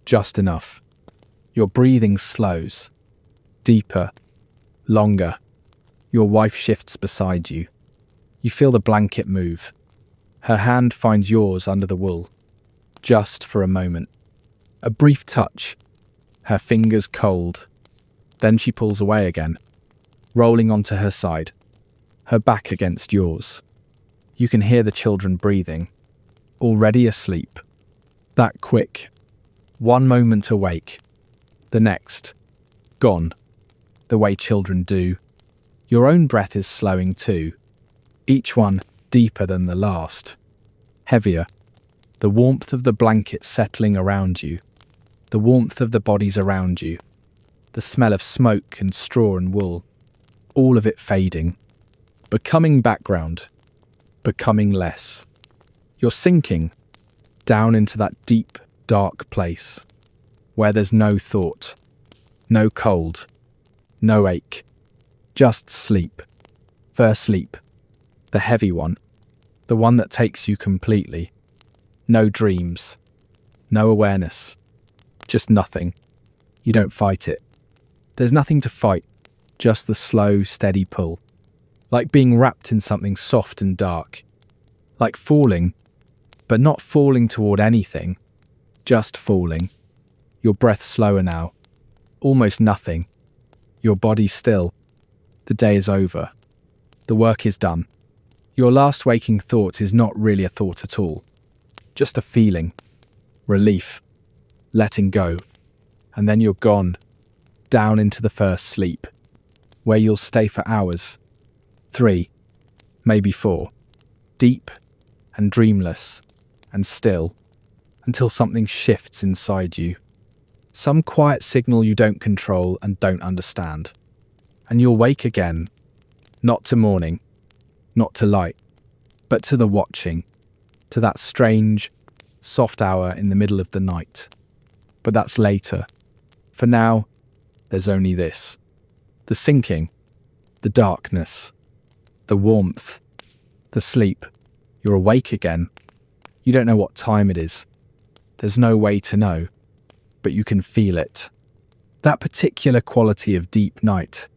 Just enough. Your breathing slows. Deeper. Longer. Your wife shifts beside you. You feel the blanket move. Her hand finds yours under the wool. Just for a moment. A brief touch. Her fingers cold. Then she pulls away again, rolling onto her side, her back against yours. You can hear the children breathing, already asleep. That quick. One moment awake. The next. Gone. The way children do. Your own breath is slowing too. Each one deeper than the last. Heavier. The warmth of the blanket settling around you. The warmth of the bodies around you. The smell of smoke and straw and wool. All of it fading. Becoming background. Becoming less. You're sinking down into that deep, dark place where there's no thought, no cold, no ache. Just sleep. First sleep. The heavy one. The one that takes you completely. No dreams. No awareness. Just nothing. You don't fight it. There's nothing to fight. Just the slow, steady pull. Like being wrapped in something soft and dark. Like falling, but not falling toward anything. Just falling. Your breath slower now. Almost nothing. Your body still. The day is over. The work is done. Your last waking thought is not really a thought at all. Just a feeling. relief, letting go, and then you're gone, down into the first sleep, where you'll stay for hours, 3, maybe 4, deep and dreamless and still, until something shifts inside you. Some quiet signal you don't control and don't understand. And you'll wake again, not to morning, not to light, but to the watching, to that strange, soft hour in the middle of the night. But that's later. For now, there's only this. The sinking, the darkness, the warmth, the sleep. You're awake again. You don't know what time it is. There's no way to know, but you can feel it. That particular quality of deep night.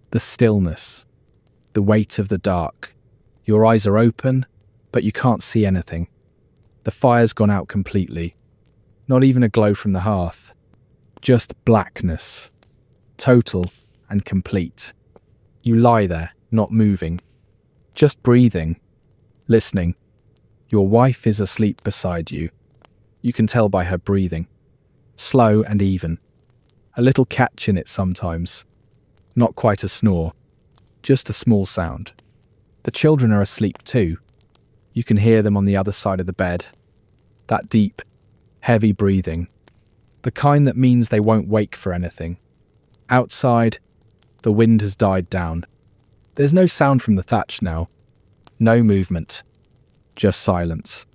The stillness, the weight of the dark. Your eyes are open, but you can't see anything. The fire's gone out completely. Not even a glow from the hearth. Just blackness. Total and complete. You lie there, not moving. Just breathing. Listening. Your wife is asleep beside you. You can tell by her breathing. Slow and even. A little catch in it sometimes. Not quite a snore. Just a small sound. The children are asleep too. You can hear them on the other side of the bed. That deep, heavy breathing. The kind that means they won't wake for anything. Outside, the wind has died down. There's no sound from the thatch now. No movement. Just silence.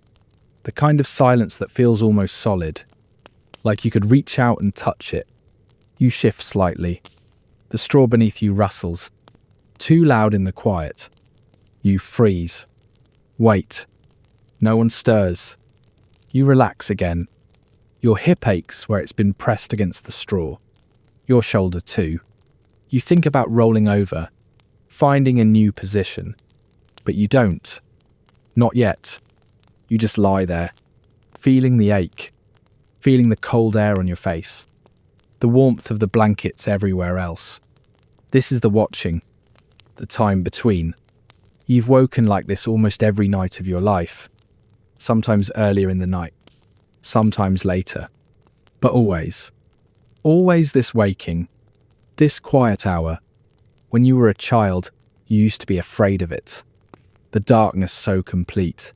The kind of silence that feels almost solid. Like you could reach out and touch it. You shift slightly. The straw beneath you rustles. Too loud in the quiet. You freeze. Wait. No one stirs. You relax again. Your hip aches where it's been pressed against the straw. Your shoulder too. You think about rolling over, finding a new position. But you don't. Not yet. You just lie there, feeling the ache, feeling the cold air on your face, the warmth of the blankets everywhere else. This is the watching, the time between. You've woken like this almost every night of your life, sometimes earlier in the night, sometimes later, but always this waking, this quiet hour. When you were a child, you used to be afraid of it. The darkness so complete,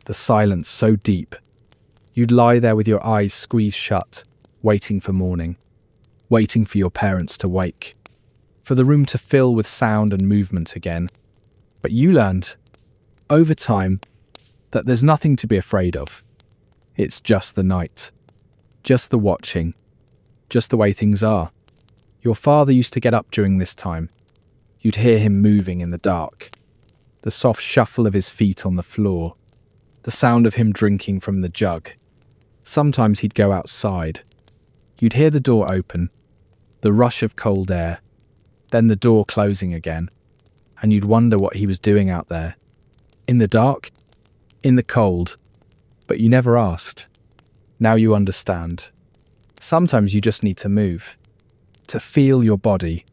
the silence so deep. You'd lie there with your eyes squeezed shut, waiting for morning, waiting for your parents to wake, for the room to fill with sound and movement again. But you learned, over time, that there's nothing to be afraid of. It's just the night, just the watching, just the way things are. Your father used to get up during this time. You'd hear him moving in the dark, the soft shuffle of his feet on the floor, the sound of him drinking from the jug. Sometimes he'd go outside. You'd hear the door open, the rush of cold air, then the door closing again, and you'd wonder what he was doing out there. In the dark, in the cold, but you never asked. Now you understand. Sometimes you just need to move, to feel your body,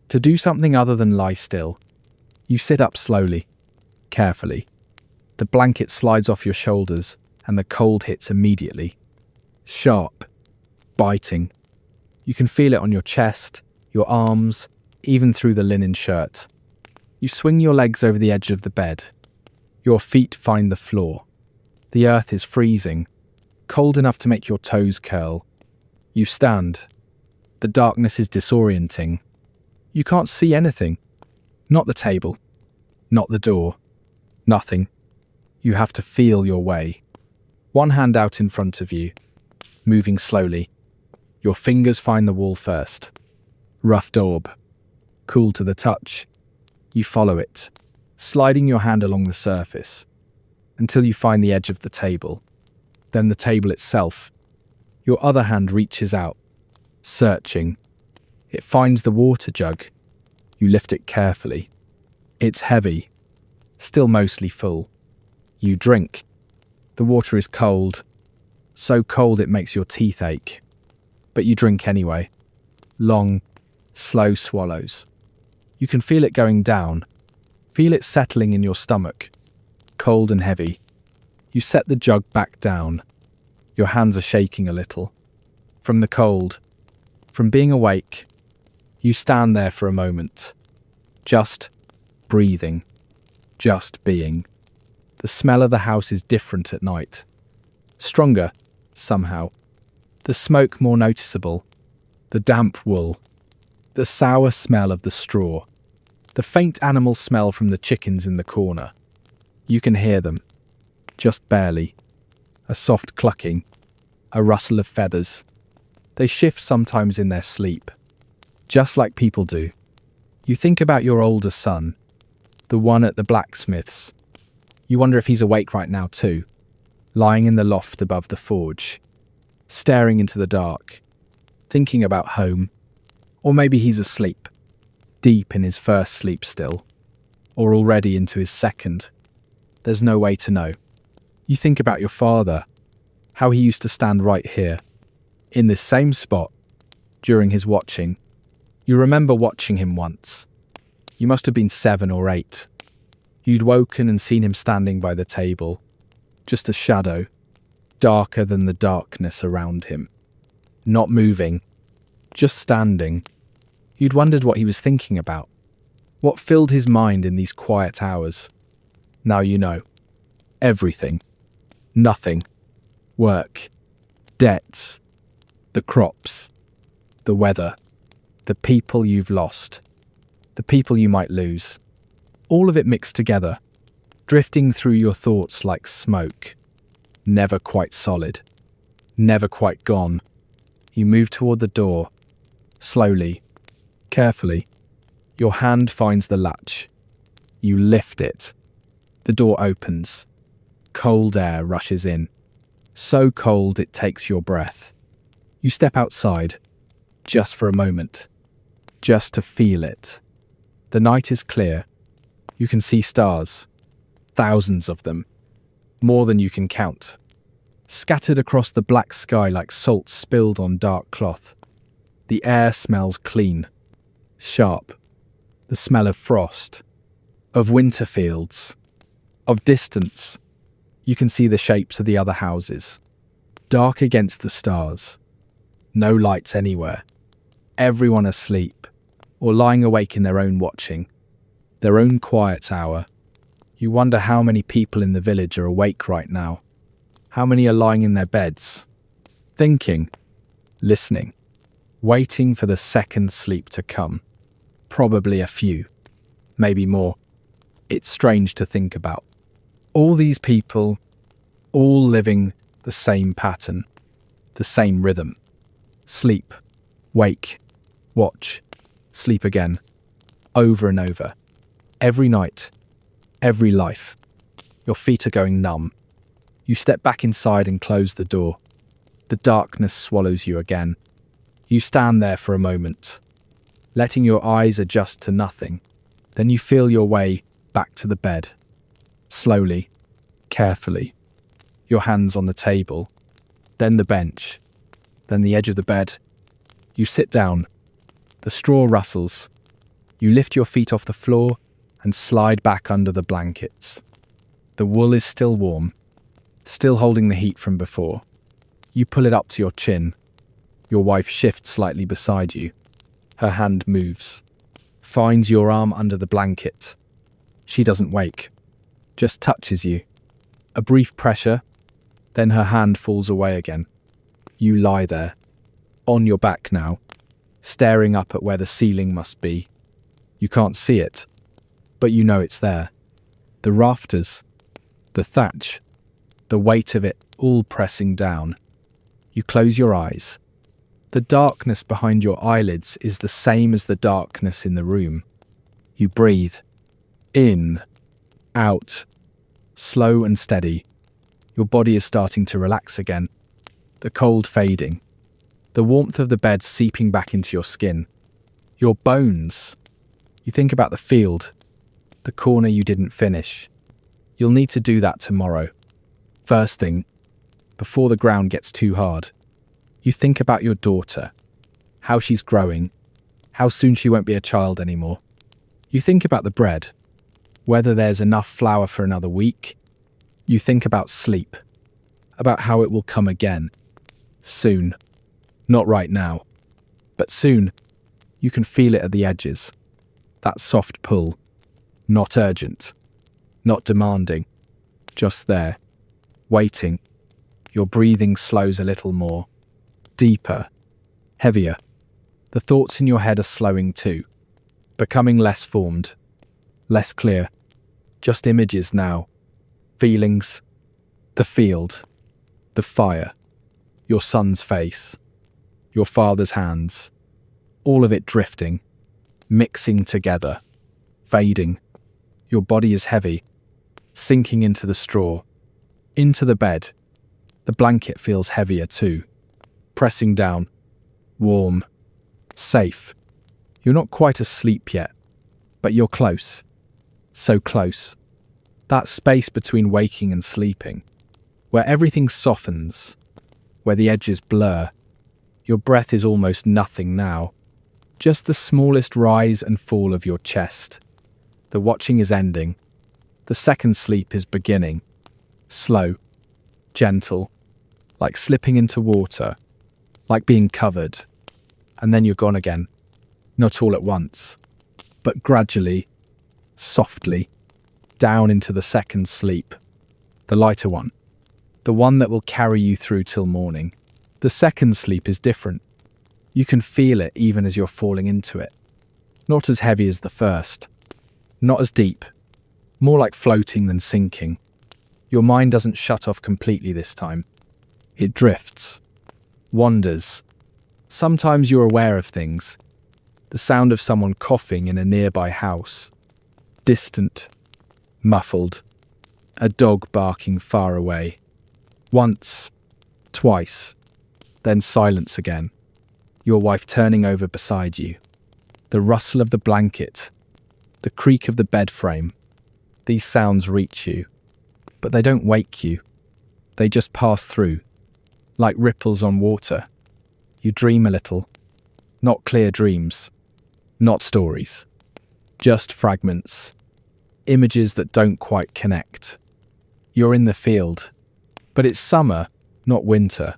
to do something other than lie still. You sit up slowly, carefully. The blanket slides off your shoulders and the cold hits immediately. Sharp, biting. You can feel it on your chest, your arms, even through the linen shirt. You swing your legs over the edge of the bed. Your feet find the floor. The earth is freezing, cold enough to make your toes curl. You stand. The darkness is disorienting. You can't see anything. Not the table. Not the door. Nothing. You have to feel your way. One hand out in front of you, moving slowly. Your fingers find the wall first. Rough daub. Cool to the touch. You follow it, sliding your hand along the surface, until you find the edge of the table. Then the table itself. Your other hand reaches out, searching. It finds the water jug. You lift it carefully. It's heavy, still mostly full. You drink. The water is cold, so cold it makes your teeth ache. But you drink anyway. Long, slow swallows. You can feel it going down. Feel it settling in your stomach, cold and heavy. You set the jug back down. Your hands are shaking a little. From the cold, from being awake, you stand there for a moment. Just breathing. Just being. The smell of the house is different at night. Stronger, somehow. The smoke more noticeable. The damp wool. The sour smell of the straw. The faint animal smell from the chickens in the corner. You can hear them. Just barely. A soft clucking. A rustle of feathers. They shift sometimes in their sleep. Just like people do. You think about your older son. The one at the blacksmith's. You wonder if he's awake right now too. Lying in the loft above the forge. Staring into the dark. Thinking about home. Or maybe he's asleep. Deep in his first sleep still. Or already into his second. There's no way to know. You think about your father. How he used to stand right here. In this same spot. During his watching. You remember watching him once. You must have been 7 or 8. You'd woken and seen him standing by the table. Just a shadow. Darker than the darkness around him. Not moving. Just standing. You'd wondered what he was thinking about. What filled his mind in these quiet hours. Now you know. Everything. Nothing. Work. Debts. The crops. The weather. The people you've lost. The people you might lose. All of it mixed together. Drifting through your thoughts like smoke. Never quite solid. Never quite gone. You move toward the door. Slowly. Carefully. Your hand finds the latch. You lift it. The door opens. Cold air rushes in. So cold it takes your breath. You step outside. Just for a moment. Just to feel it. The night is clear. You can see stars. Thousands of them. More than you can count. Scattered across the black sky like salt spilled on dark cloth. The air smells clean. Sharp. The smell of frost. Of winter fields. Of distance. You can see the shapes of the other houses. Dark against the stars. No lights anywhere. Everyone asleep. Or lying awake in their own watching. Their own quiet hour. You wonder how many people in the village are awake right now. How many are lying in their beds. Thinking. Listening. Waiting for the second sleep to come. Probably a few. Maybe more. It's strange to think about. All these people, all living the same pattern. The same rhythm. Sleep. Wake. Watch. Sleep again. Over and over. Every night. Every life. Your feet are going numb. You step back inside and close the door. The darkness swallows you again. You stand there for a moment, letting your eyes adjust to nothing. Then you feel your way back to the bed. Slowly, carefully. Your hands on the table, then the bench, then the edge of the bed. You sit down. The straw rustles. You lift your feet off the floor and slide back under the blankets. The wool is still warm, still holding the heat from before. You pull it up to your chin. Your wife shifts slightly beside you. Her hand moves, finds your arm under the blanket. She doesn't wake, just touches you. A brief pressure, then her hand falls away again. You lie there, on your back now, staring up at where the ceiling must be. You can't see it, but you know it's there. The rafters, the thatch, the weight of it all pressing down. You close your eyes. The darkness behind your eyelids is the same as the darkness in the room. You breathe. In, out, slow and steady. Your body is starting to relax again. The cold fading. The warmth of the bed seeping back into your skin. Your bones. You think about the field. The corner you didn't finish. You'll need to do that tomorrow. First thing, before the ground gets too hard. You think about your daughter. How she's growing. How soon she won't be a child anymore. You think about the bread. Whether there's enough flour for another week. You think about sleep. about how it will come again. Soon. Not right now. But soon. You can feel it at the edges. That soft pull. Not urgent. Not demanding. Just there. Waiting. Your breathing slows a little more. Deeper. Heavier. The thoughts in your head are slowing too. Becoming less formed. Less clear. Just images now. Feelings. The field. The fire. Your son's face. Your father's hands. All of it drifting. Mixing together. Fading. Your body is heavy. Sinking into the straw. Into the bed. The blanket feels heavier too. Pressing down. Warm. Safe. You're not quite asleep yet. But you're close. So close. That space between waking and sleeping. Where everything softens. Where the edges blur. Your breath is almost nothing now. Just the smallest rise and fall of your chest. The watching is ending. The second sleep is beginning. Slow. Gentle. Like slipping into water. Like being covered. And then you're gone again. Not all at once. But gradually. Softly. Down into the second sleep. The lighter one. The one that will carry you through till morning. The second sleep is different. You can feel it even as you're falling into it. Not as heavy as the first. Not as deep. More like floating than sinking. Your mind doesn't shut off completely this time. It drifts. Wanders. Sometimes you're aware of things. The sound of someone coughing in a nearby house. Distant. Muffled. A dog barking far away. Once. Twice. Then silence again. Your wife turning over beside you. The rustle of the blanket. The creak of the bed frame. These sounds reach you. But they don't wake you. They just pass through. Like ripples on water. You dream a little. Not clear dreams. Not stories. Just fragments. Images that don't quite connect. You're in the field. But it's summer, not winter.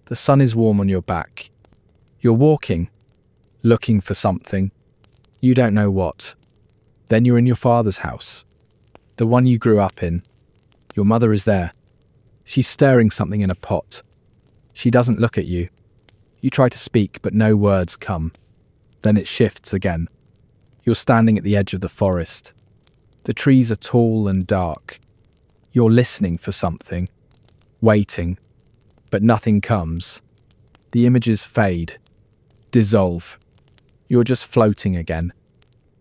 The sun is warm on your back. You're walking. Looking for something. You don't know what. Then you're in your father's house. The one you grew up in. Your mother is there. She's stirring something in a pot. She doesn't look at you. You try to speak, but no words come. Then it shifts again. You're standing at the edge of the forest. The trees are tall and dark. You're listening for something. Waiting. But nothing comes. The images fade. Dissolve. You're just floating again.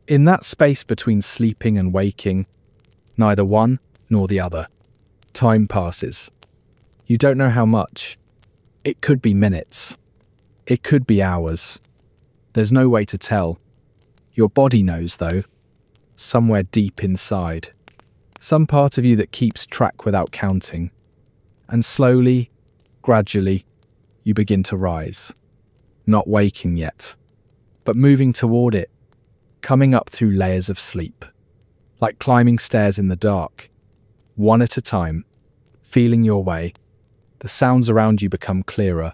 In that space between sleeping and waking, neither one nor the other. Time passes. You don't know how much. It could be minutes. It could be hours. There's no way to tell. Your body knows, though. Somewhere deep inside. Some part of you that keeps track without counting. And slowly, gradually, you begin to rise. Not waking yet, but moving toward it. Coming up through layers of sleep. Like climbing stairs in the dark. One at a time. Feeling your way. The sounds around you become clearer.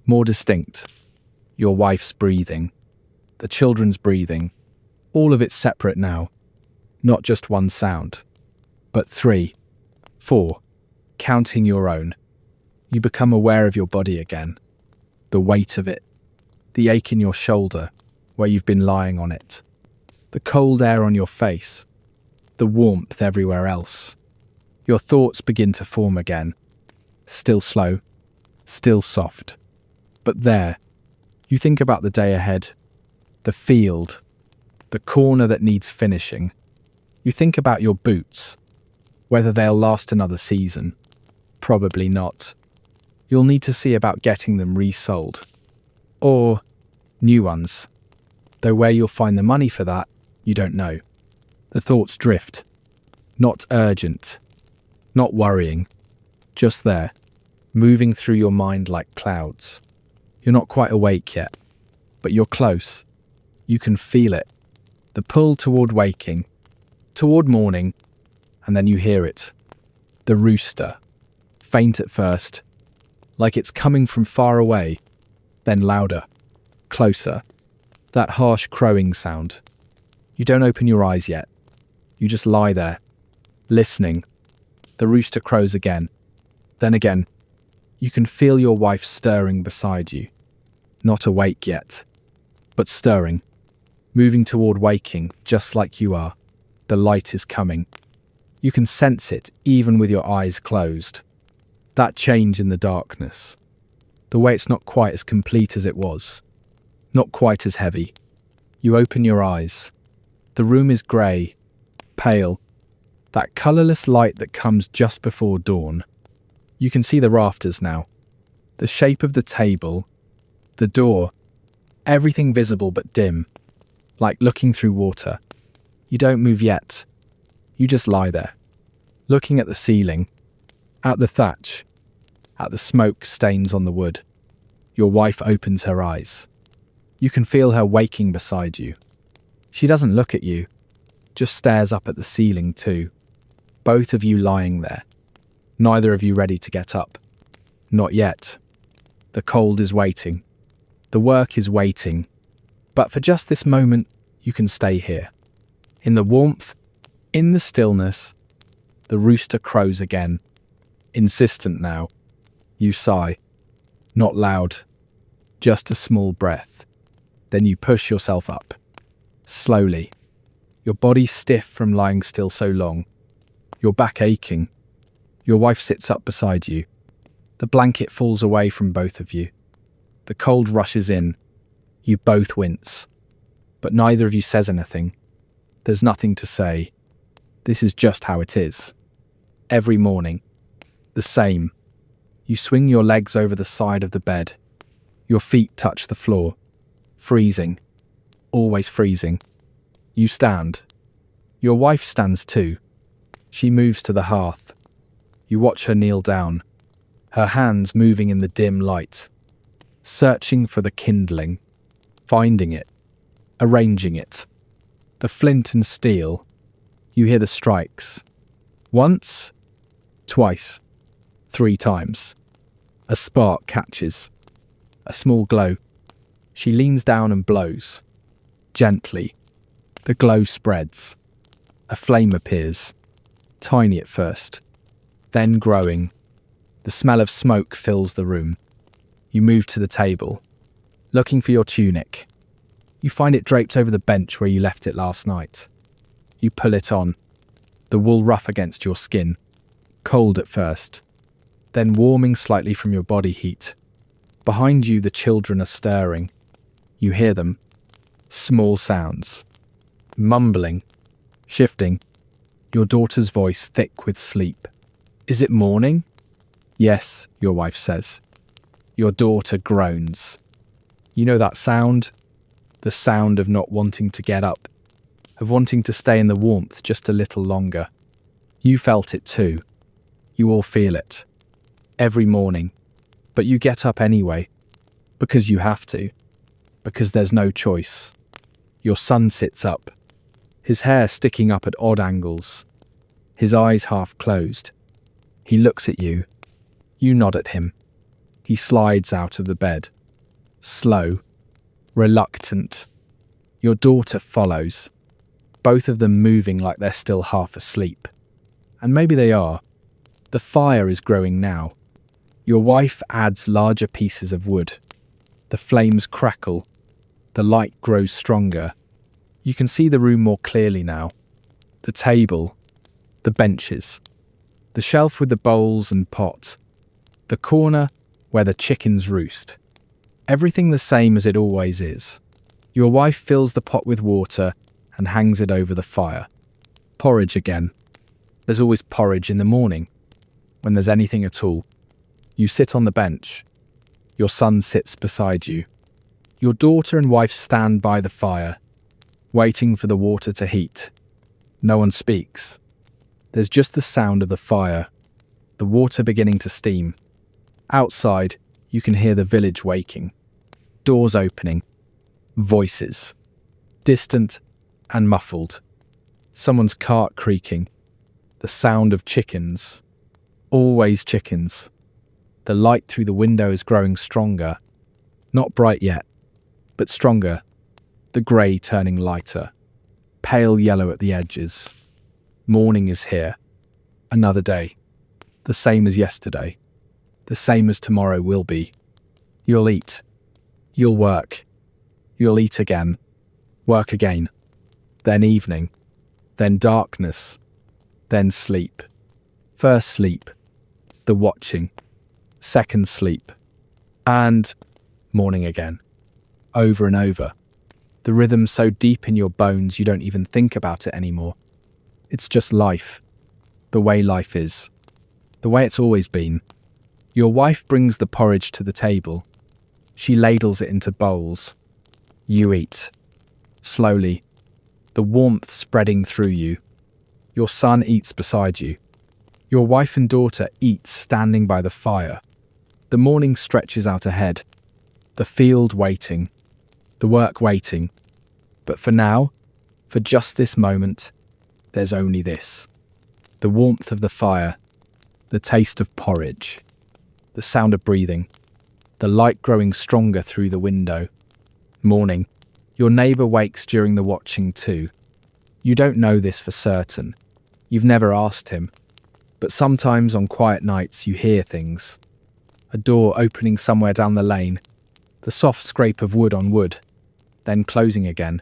More distinct. Your wife's breathing. The children's breathing. All of it separate now. Not just one sound. But 3, 4. Counting your own. You become aware of your body again. The weight of it. The ache in your shoulder, where you've been lying on it. The cold air on your face. The warmth everywhere else. Your thoughts begin to form again. Still slow. Still soft. But there, you think about the day ahead. The field. The corner that needs finishing. You think about your boots. Whether they'll last another season. Probably not. You'll need to see about getting them resold. Or new ones. Though where you'll find the money for that, you don't know. The thoughts drift. Not urgent. Not worrying. Just there. Moving through your mind like clouds. You're not quite awake yet. But you're close. You can feel it. The pull toward waking. Toward morning. And then you hear it. The rooster. faint at first, like it's coming from far away, then louder, closer. That harsh crowing sound. You don't open your eyes yet. You just lie there, listening. The rooster crows again. Then again, you can feel your wife stirring beside you. Not awake yet, but stirring, moving toward waking, just like you are. The light is coming. You can sense it even with your eyes closed. That change in the darkness. The way it's not quite as complete as it was. Not quite as heavy. You open your eyes. The room is grey, pale. That colourless light that comes just before dawn. You can see the rafters now. The shape of the table. The door. Everything visible but dim. Like looking through water. You don't move yet. You just lie there. Looking at the ceiling. At the thatch. At the smoke stains on the wood. Your wife opens her eyes. You can feel her waking beside you. She doesn't look at you. Just stares up at the ceiling too. Both of you lying there. Neither of you ready to get up. Not yet. The cold is waiting. The work is waiting. But for just this moment, you can stay here. In the warmth, in the stillness, the rooster crows again. Insistent now. You sigh. Not loud. Just a small breath. Then you push yourself up. Slowly. Your body stiff from lying still so long. Your back aching. Your wife sits up beside you. The blanket falls away from both of you. The cold rushes in. You both wince. But neither of you says anything. There's nothing to say. This is just how it is. Every morning. The same. You swing your legs over the side of the bed. Your feet touch the floor. Freezing. Always freezing. You stand. Your wife stands too. She moves to the hearth. You watch her kneel down, her hands moving in the dim light, searching for the kindling, finding it, arranging it. The flint and steel. You hear the strikes. Once, twice, 3 times. A spark catches. A small glow. She leans down and blows. Gently. The glow spreads. A flame appears. Tiny at first. Then growing. The smell of smoke fills the room. You move to the table. Looking for your tunic. You find it draped over the bench where you left it last night. You pull it on. The wool rough against your skin. Cold at first. Then warming slightly from your body heat. Behind you the children are stirring. You hear them. Small sounds. Mumbling. Shifting. Your daughter's voice thick with sleep. Is it morning? Yes, your wife says. Your daughter groans. You know that sound? The sound of not wanting to get up, of wanting to stay in the warmth just a little longer. You felt it too. You all feel it. Every morning. But you get up anyway. Because you have to. Because there's no choice. Your son sits up. His hair sticking up at odd angles. His eyes half closed. He looks at you. You nod at him. He slides out of the bed. Slow. Reluctant. Your daughter follows. Both of them moving like they're still half asleep. And maybe they are. The fire is growing now. Your wife adds larger pieces of wood. The flames crackle. The light grows stronger. You can see the room more clearly now. The table. The benches. The shelf with the bowls and pot. The corner where the chickens roost. Everything the same as it always is. Your wife fills the pot with water and hangs it over the fire. Porridge again. There's always porridge in the morning, when there's anything at all. You sit on the bench. Your son sits beside you. Your daughter and wife stand by the fire, waiting for the water to heat. No one speaks. There's just the sound of the fire, the water beginning to steam. Outside, you can hear the village waking. Doors opening. Voices. Distant and muffled. Someone's cart creaking. The sound of chickens. Always chickens. The light through the window is growing stronger. Not bright yet, but stronger. The grey turning lighter. Pale yellow at the edges. Morning is here. Another day. The same as yesterday. The same as tomorrow will be. You'll eat. You'll work. You'll eat again. Work again. Then evening. Then darkness. Then sleep. First sleep. The watching. Second sleep. And morning again. Over and over. The rhythm so deep in your bones you don't even think about it anymore. It's just life. The way life is. The way it's always been. Your wife brings the porridge to the table. She ladles it into bowls. You eat. Slowly. The warmth spreading through you. Your son eats beside you. Your wife and daughter eat standing by the fire. The morning stretches out ahead. The field waiting. The work waiting. But for now, for just this moment, there's only this. The warmth of the fire. The taste of porridge. The sound of breathing. The light growing stronger through the window. Morning. Your neighbour wakes during the watching too. You don't know this for certain. You've never asked him. But sometimes on quiet nights you hear things. A door opening somewhere down the lane. The soft scrape of wood on wood. Then closing again.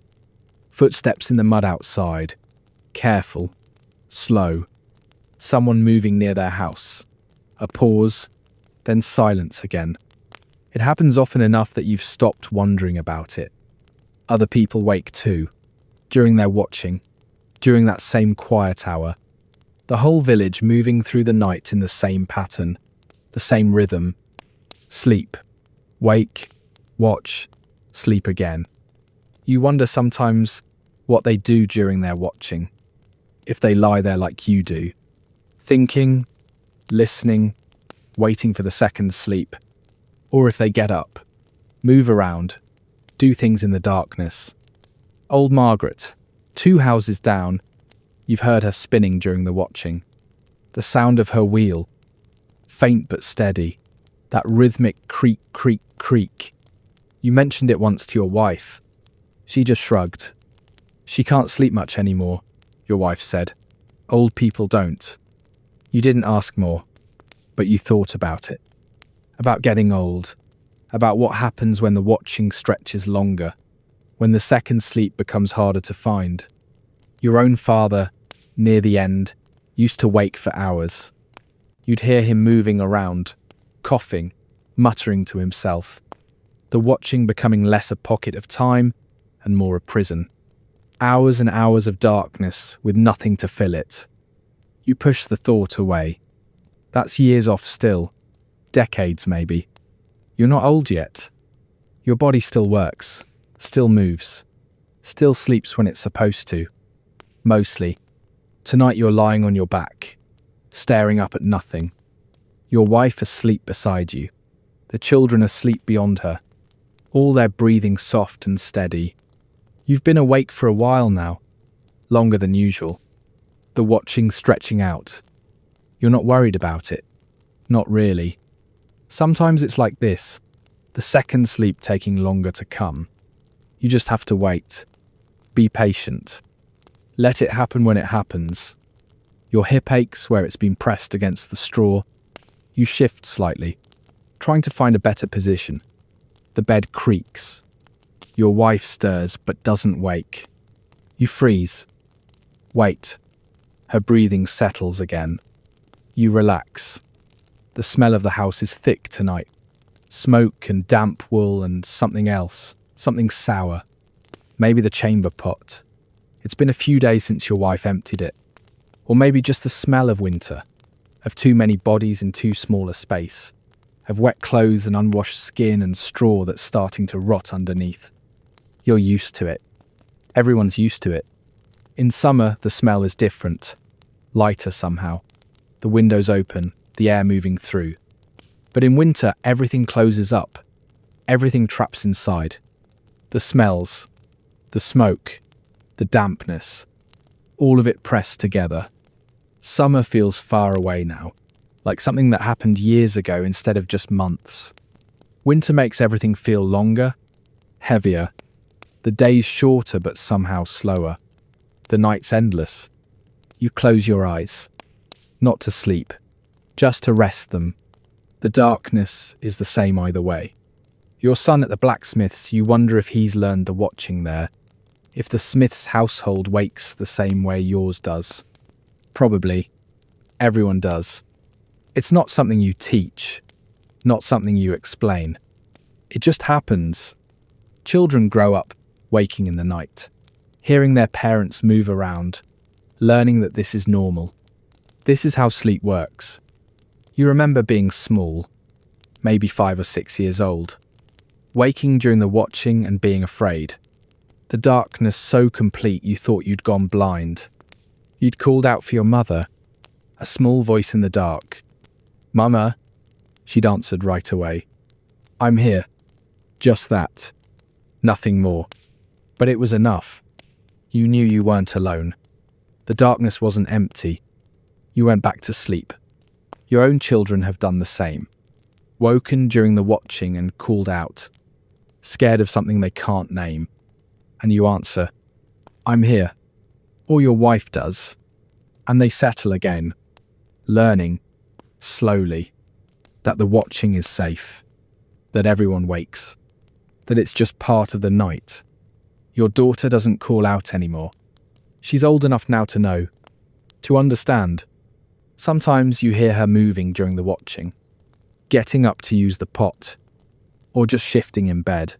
Footsteps in the mud outside. Careful. Slow. Someone moving near their house. A pause. Then silence again. It happens often enough that you've stopped wondering about it. Other people wake too. During their watching. During that same quiet hour. The whole village moving through the night in the same pattern. The same rhythm. Sleep. Wake. Watch. Sleep again. You wonder sometimes what they do during their watching. If they lie there like you do. Thinking. Listening. Waiting for the second sleep. Or if they get up. Move around. Do things in the darkness. Old Margaret, 2 houses down. You've heard her spinning during the watching. The sound of her wheel. Faint but steady. That rhythmic creak, creak, creak. You mentioned it once to your wife. She just shrugged. She can't sleep much anymore, your wife said. Old people don't. You didn't ask more, but you thought about it. About getting old. About what happens when the watching stretches longer. When the second sleep becomes harder to find. Your own father, near the end, used to wake for hours. You'd hear him moving around, coughing, muttering to himself. The watching becoming less a pocket of time and more a prison. Hours and hours of darkness with nothing to fill it. You push the thought away. That's years off still. Decades maybe. You're not old yet. Your body still works, still moves, still sleeps when it's supposed to. Mostly. Tonight you're lying on your back, staring up at nothing. Your wife asleep beside you. The children asleep beyond her. All their breathing soft and steady. You've been awake for a while now, longer than usual. The watching stretching out. You're not worried about it. Not really. Sometimes it's like this, the second sleep taking longer to come. You just have to wait. Be patient. Let it happen when it happens. Your hip aches where it's been pressed against the straw. You shift slightly, trying to find a better position. The bed creaks. Your wife stirs but doesn't wake. You freeze. Wait. Her breathing settles again. You relax. The smell of the house is thick tonight. Smoke and damp wool and something else. Something sour. Maybe the chamber pot. It's been a few days since your wife emptied it. Or maybe just the smell of winter. Of too many bodies in too small a space. Of wet clothes and unwashed skin and straw that's starting to rot underneath. You're used to it. Everyone's used to it. In summer, the smell is different. Lighter somehow. The windows open, the air moving through. But in winter, everything closes up. Everything traps inside. The smells. The smoke. The dampness. All of it pressed together. Summer feels far away now. like something that happened years ago instead of just months. Winter makes everything feel longer, heavier, the days shorter but somehow slower, the nights endless. You close your eyes, not to sleep, just to rest them. The darkness is the same either way. Your son at the blacksmith's, you wonder if he's learned the watching there, if the smith's household wakes the same way yours does. Probably. Everyone does. It's not something you teach, not something you explain. It just happens. Children grow up waking in the night, hearing their parents move around, learning that this is normal. This is how sleep works. You remember being small, maybe 5 or 6 years old, waking during the watching and being afraid. The darkness so complete you thought you'd gone blind. You'd called out for your mother, a small voice in the dark. "Mama," she'd answered right away. "I'm here." Just that. Nothing more. But it was enough. You knew you weren't alone. The darkness wasn't empty. You went back to sleep. Your own children have done the same. Woken during the watching and called out, scared of something they can't name. And you answer, "I'm here." Or your wife does. And they settle again, learning, slowly, that the watching is safe, that everyone wakes, that it's just part of the night. Your daughter doesn't call out anymore. She's old enough now to know, to understand. Sometimes you hear her moving during the watching, getting up to use the pot, or just shifting in bed.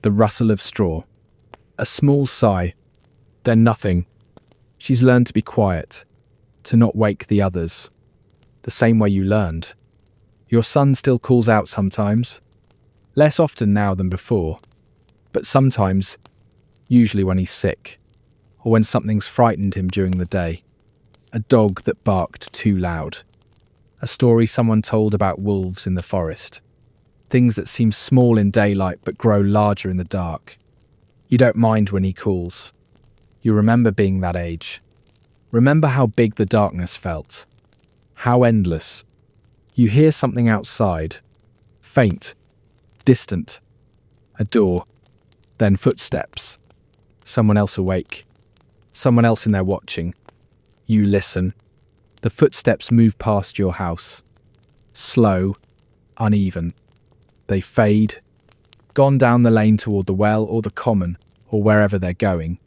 The rustle of straw, a small sigh, then nothing. She's learned to be quiet, to not wake the others, the same way you learned. Your son still calls out sometimes, less often now than before, but sometimes, usually when he's sick, or when something's frightened him during the day. A dog that barked too loud. A story someone told about wolves in the forest. Things that seem small in daylight but grow larger in the dark. You don't mind when he calls. You remember being that age. Remember how big the darkness felt. How endless. You hear something outside. Faint. Distant. A door. Then footsteps. Someone else awake. Someone else in there watching. You listen. The footsteps move past your house. Slow. Uneven. They fade. Gone down the lane toward the well or the common or wherever they're going.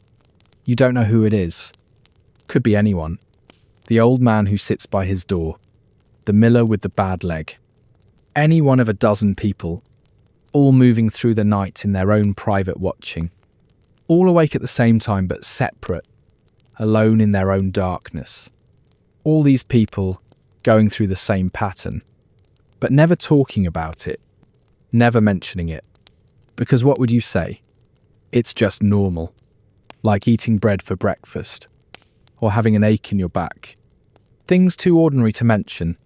You don't know who it is. Could be anyone. The old man who sits by his door. The miller with the bad leg. Any one of a dozen people, all moving through the night in their own private watching. All awake at the same time but separate, alone in their own darkness. All these people going through the same pattern, but never talking about it, never mentioning it. Because what would you say? It's just normal. Like eating bread for breakfast, or having an ache in your back. Things too ordinary to mention.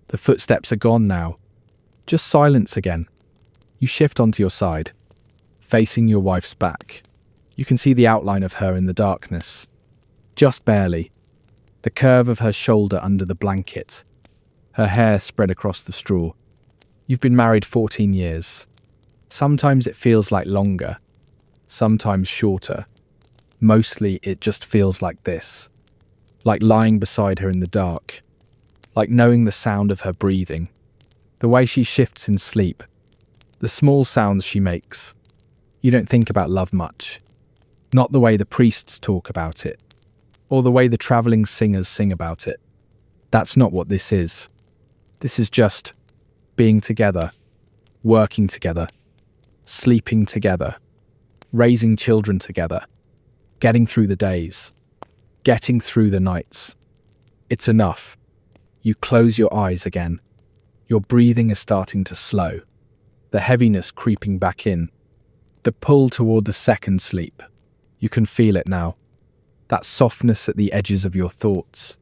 The footsteps are gone now. Just silence again. You shift onto your side, facing your wife's back. You can see the outline of her in the darkness. Just barely. The curve of her shoulder under the blanket. Her hair spread across the straw. You've been married 14 years. Sometimes it feels like longer. Sometimes shorter. Mostly it just feels like this. Like lying beside her in the dark. Like knowing the sound of her breathing. The way she shifts in sleep. The small sounds she makes. You don't think about love much. Not the way the priests talk about it. Or the way the travelling singers sing about it. That's not what this is. This is just being together. Working together. Sleeping together. Raising children together. Getting through the days. Getting through the nights. It's enough. You close your eyes again. Your breathing is starting to slow. The heaviness creeping back in. The pull toward the second sleep. You can feel it now. That softness at the edges of your thoughts.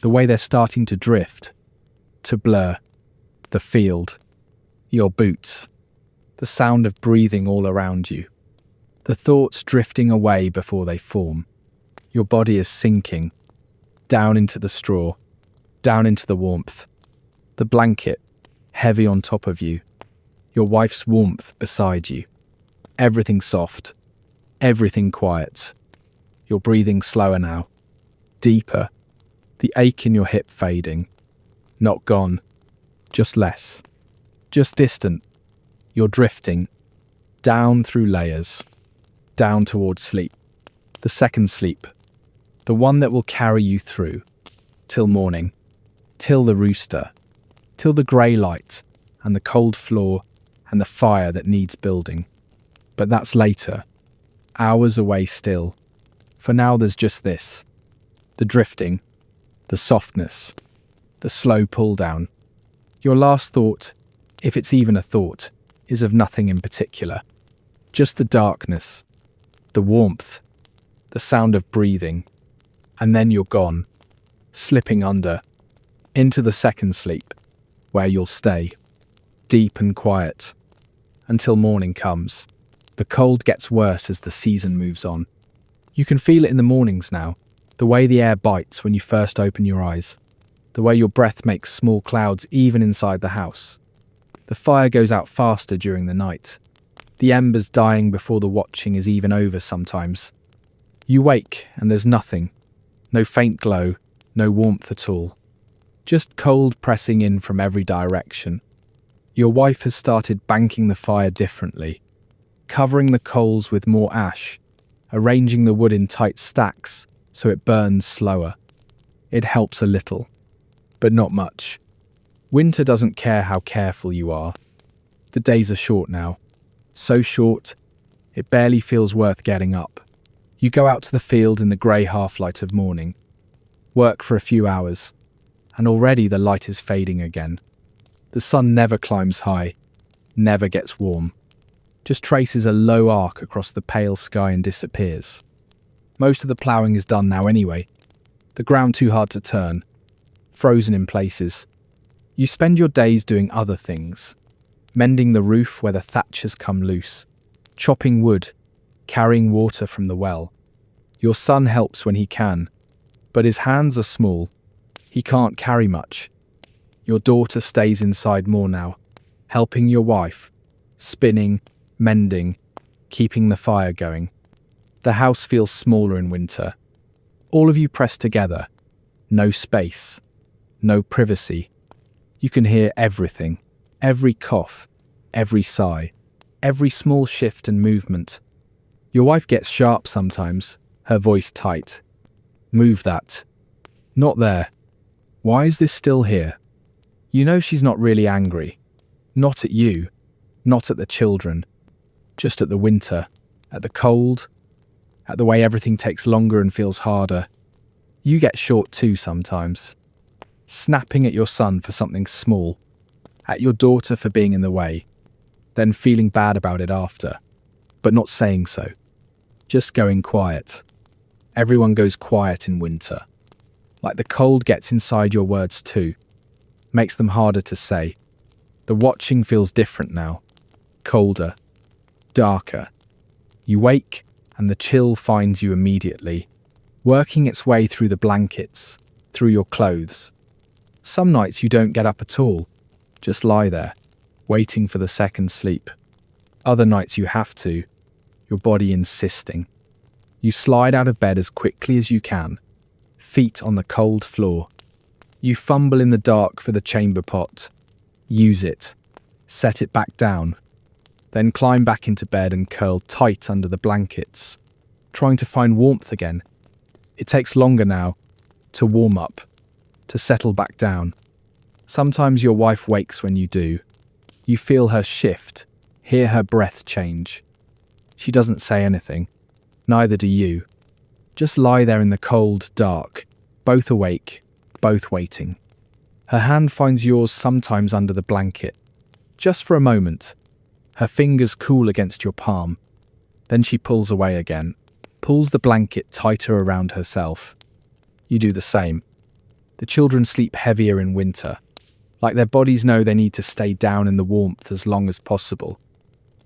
The way they're starting to drift. To blur. The field. Your boots. The sound of breathing all around you. The thoughts drifting away before they form. Your body is sinking. Down into the straw. Down into the warmth. The blanket, heavy on top of you. Your wife's warmth beside you. Everything soft. Everything quiet. You're breathing slower now. Deeper. The ache in your hip fading. Not gone. Just less. Just distant. You're drifting. Down through layers. Down towards sleep. The second sleep. The one that will carry you through. Till morning. Till the rooster. Till the grey light. And the cold floor. And the fire that needs building. But that's later. Hours away still. For now there's just this. The drifting. The softness. The slow pull down. Your last thought, if it's even a thought, is of nothing in particular. Just the darkness. The warmth. The sound of breathing. And then you're gone. Slipping under. Into the second sleep. Where you'll stay. Deep and quiet. Until morning comes. The cold gets worse as the season moves on. You can feel it in the mornings now. The way the air bites when you first open your eyes. The way your breath makes small clouds even inside the house. The fire goes out faster during the night. The embers dying before the watching is even over sometimes. You wake and there's nothing. No faint glow, no warmth at all. Just cold pressing in from every direction. Your wife has started banking the fire differently. Covering the coals with more ash, arranging the wood in tight stacks so it burns slower. It helps a little, but not much. Winter doesn't care how careful you are. The days are short now. So short, it barely feels worth getting up. You go out to the field in the grey half-light of morning. Work for a few hours, and already the light is fading again. The sun never climbs high, never gets warm. Just traces a low arc across the pale sky and disappears. Most of the ploughing is done now anyway. The ground too hard to turn. Frozen in places. You spend your days doing other things. Mending the roof where the thatch has come loose. Chopping wood. Carrying water from the well. Your son helps when he can. But his hands are small. He can't carry much. Your daughter stays inside more now. Helping your wife. Spinning. Mending, keeping the fire going. The house feels smaller in winter. All of you pressed together. No space. No privacy. You can hear everything. Every cough. Every sigh. Every small shift and movement. Your wife gets sharp sometimes, her voice tight. Move that. Not there. Why is this still here? You know she's not really angry. Not at you. Not at the children. Just at the winter, at the cold, at the way everything takes longer and feels harder. You get short too sometimes. Snapping at your son for something small, at your daughter for being in the way, then feeling bad about it after, but not saying so. Just going quiet. Everyone goes quiet in winter. Like the cold gets inside your words too. Makes them harder to say. The watching feels different now. Colder. Darker. You wake, and the chill finds you immediately, working its way through the blankets, through your clothes. Some nights you don't get up at all, just lie there, waiting for the second sleep. Other nights you have to, your body insisting. You slide out of bed as quickly as you can, feet on the cold floor. You fumble in the dark for the chamber pot. Use it. Set it back down. Then climb back into bed and curl tight under the blankets, trying to find warmth again. It takes longer now, to warm up, to settle back down. Sometimes your wife wakes when you do. You feel her shift, hear her breath change. She doesn't say anything, neither do you. Just lie there in the cold dark, both awake, both waiting. Her hand finds yours sometimes under the blanket, just for a moment. Her fingers cool against your palm. Then she pulls away again, pulls the blanket tighter around herself. You do the same. The children sleep heavier in winter, like their bodies know they need to stay down in the warmth as long as possible.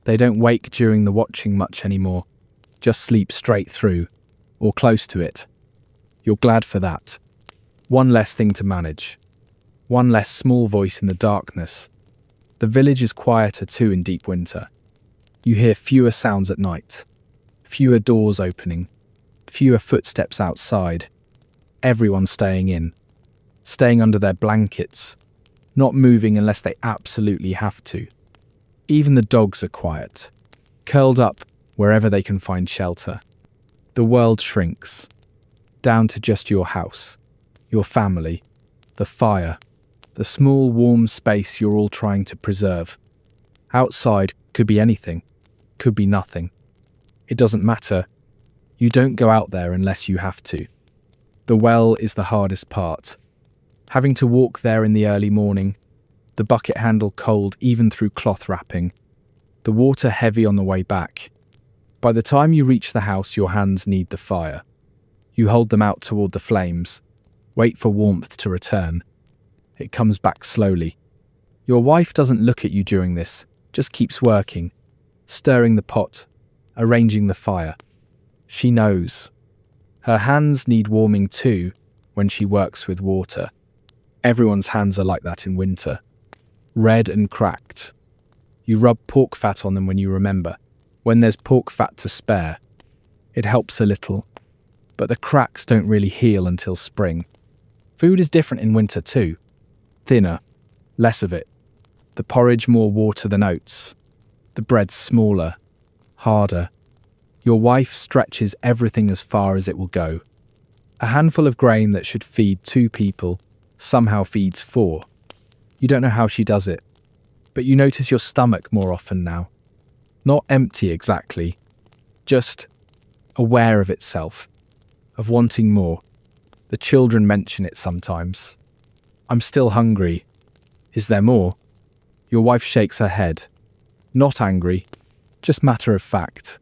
They don't wake during the watching much anymore, just sleep straight through, or close to it. You're glad for that. One less thing to manage. One less small voice in the darkness. The village is quieter too in deep winter. You hear fewer sounds at night, fewer doors opening, fewer footsteps outside. Everyone staying in, staying under their blankets, not moving unless they absolutely have to. Even the dogs are quiet, curled up wherever they can find shelter. The world shrinks, down to just your house, your family, the fire, the small warm space you're all trying to preserve. Outside could be anything, could be nothing. It doesn't matter. You don't go out there unless you have to. The well is the hardest part. Having to walk there in the early morning, the bucket handle cold even through cloth wrapping, the water heavy on the way back. By the time you reach the house, your hands need the fire. You hold them out toward the flames, wait for warmth to return. It comes back slowly. Your wife doesn't look at you during this, just keeps working, stirring the pot, arranging the fire. She knows. Her hands need warming too when she works with water. Everyone's hands are like that in winter. Red and cracked. You rub pork fat on them when you remember. When there's pork fat to spare. It helps a little. But the cracks don't really heal until spring. Food is different in winter too. Thinner. Less of it. The porridge more water than oats. The bread smaller. Harder. Your wife stretches everything as far as it will go. A handful of grain that should feed 2 people somehow feeds 4. You don't know how she does it, but you notice your stomach more often now. Not empty exactly, just aware of itself, of wanting more. The children mention it sometimes. I'm still hungry. Is there more? Your wife shakes her head. Not angry, just matter of fact.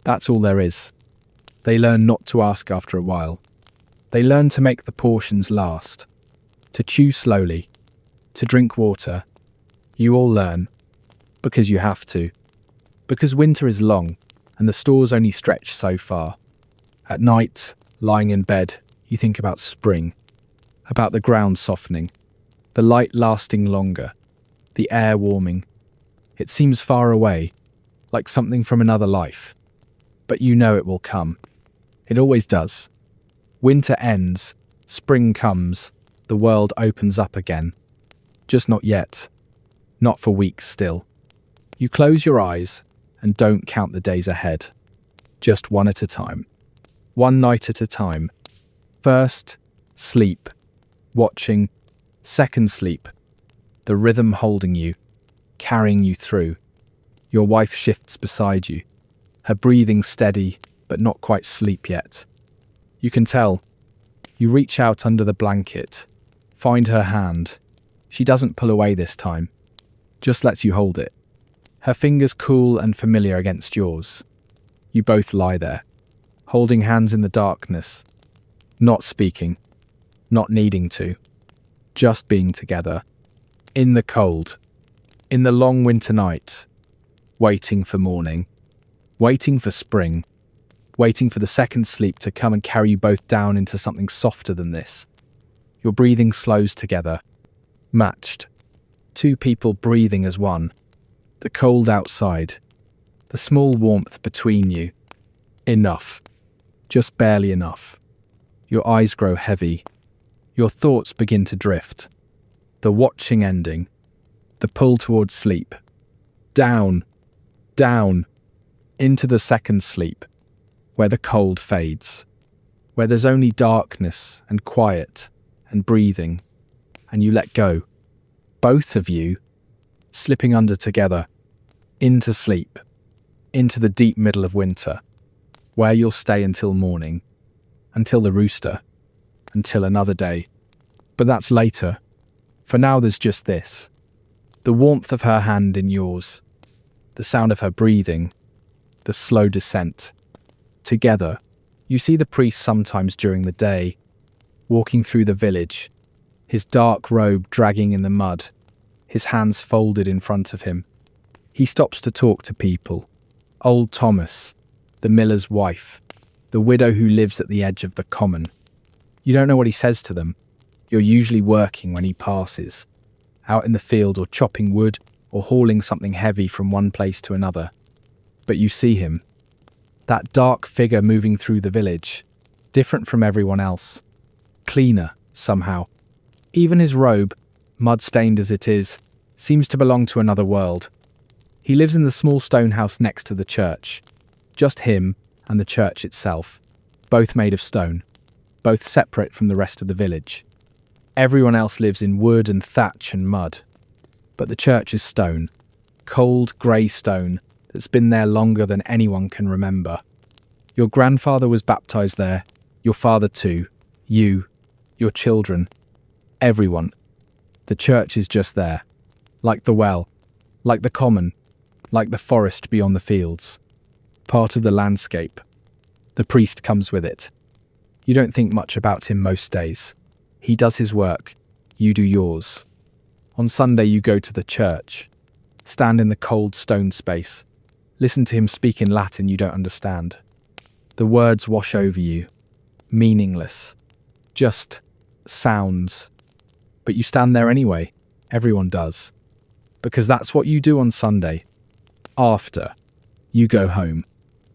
That's all there is. They learn not to ask after a while. They learn to make the portions last, to chew slowly, to drink water. You all learn, because you have to. Because winter is long, and the stores only stretch so far. At night, lying in bed, you think about spring, about the ground softening, the light lasting longer, the air warming. It seems far away, like something from another life. But you know it will come. It always does. Winter ends, spring comes, the world opens up again. Just not yet. Not for weeks still. You close your eyes and don't count the days ahead. Just one at a time. One night at a time. First, sleep. Watching. Second, sleep. The rhythm holding you, carrying you through. Your wife shifts beside you. Her breathing steady, but not quite sleep yet. You can tell. You reach out under the blanket, find her hand. She doesn't pull away this time, just lets you hold it. Her fingers cool and familiar against yours. You both lie there, holding hands in the darkness, not speaking, not needing to, just being together. In the cold, in the long winter night, waiting for morning. Waiting for spring, waiting for the second sleep to come and carry you both down into something softer than this. Your breathing slows together, matched. 2 people breathing as one. The cold outside, the small warmth between you. Enough, just barely enough. Your eyes grow heavy. Your thoughts begin to drift. The watching ending, the pull towards sleep. Down, down. Into the second sleep, where the cold fades, where there's only darkness and quiet and breathing, and you let go, both of you, slipping under together, into sleep, into the deep middle of winter, where you'll stay until morning, until the rooster, until another day. But that's later. For now there's just this, the warmth of her hand in yours, the sound of her breathing, the slow descent. Together, you see the priest sometimes during the day, walking through the village, his dark robe dragging in the mud, his hands folded in front of him. He stops to talk to people. Old Thomas, the miller's wife, the widow who lives at the edge of the common. You don't know what he says to them. You're usually working when he passes, out in the field or chopping wood or hauling something heavy from one place to another. But you see him, that dark figure moving through the village, different from everyone else, cleaner somehow. Even his robe, mud-stained as it is, seems to belong to another world. He lives in the small stone house next to the church. Just him and the church itself, both made of stone, both separate from the rest of the village. Everyone else lives in wood and thatch and mud. But the church is stone, cold grey stone that's been there longer than anyone can remember. Your grandfather was baptised there, your father too, you, your children, everyone. The church is just there, like the well, like the common, like the forest beyond the fields. Part of the landscape. The priest comes with it. You don't think much about him most days. He does his work, you do yours. On Sunday you go to the church, stand in the cold stone space, listen to him speak in Latin you don't understand. The words wash over you, meaningless, just sounds. But you stand there anyway, everyone does. Because that's what you do on Sunday. After, you go home,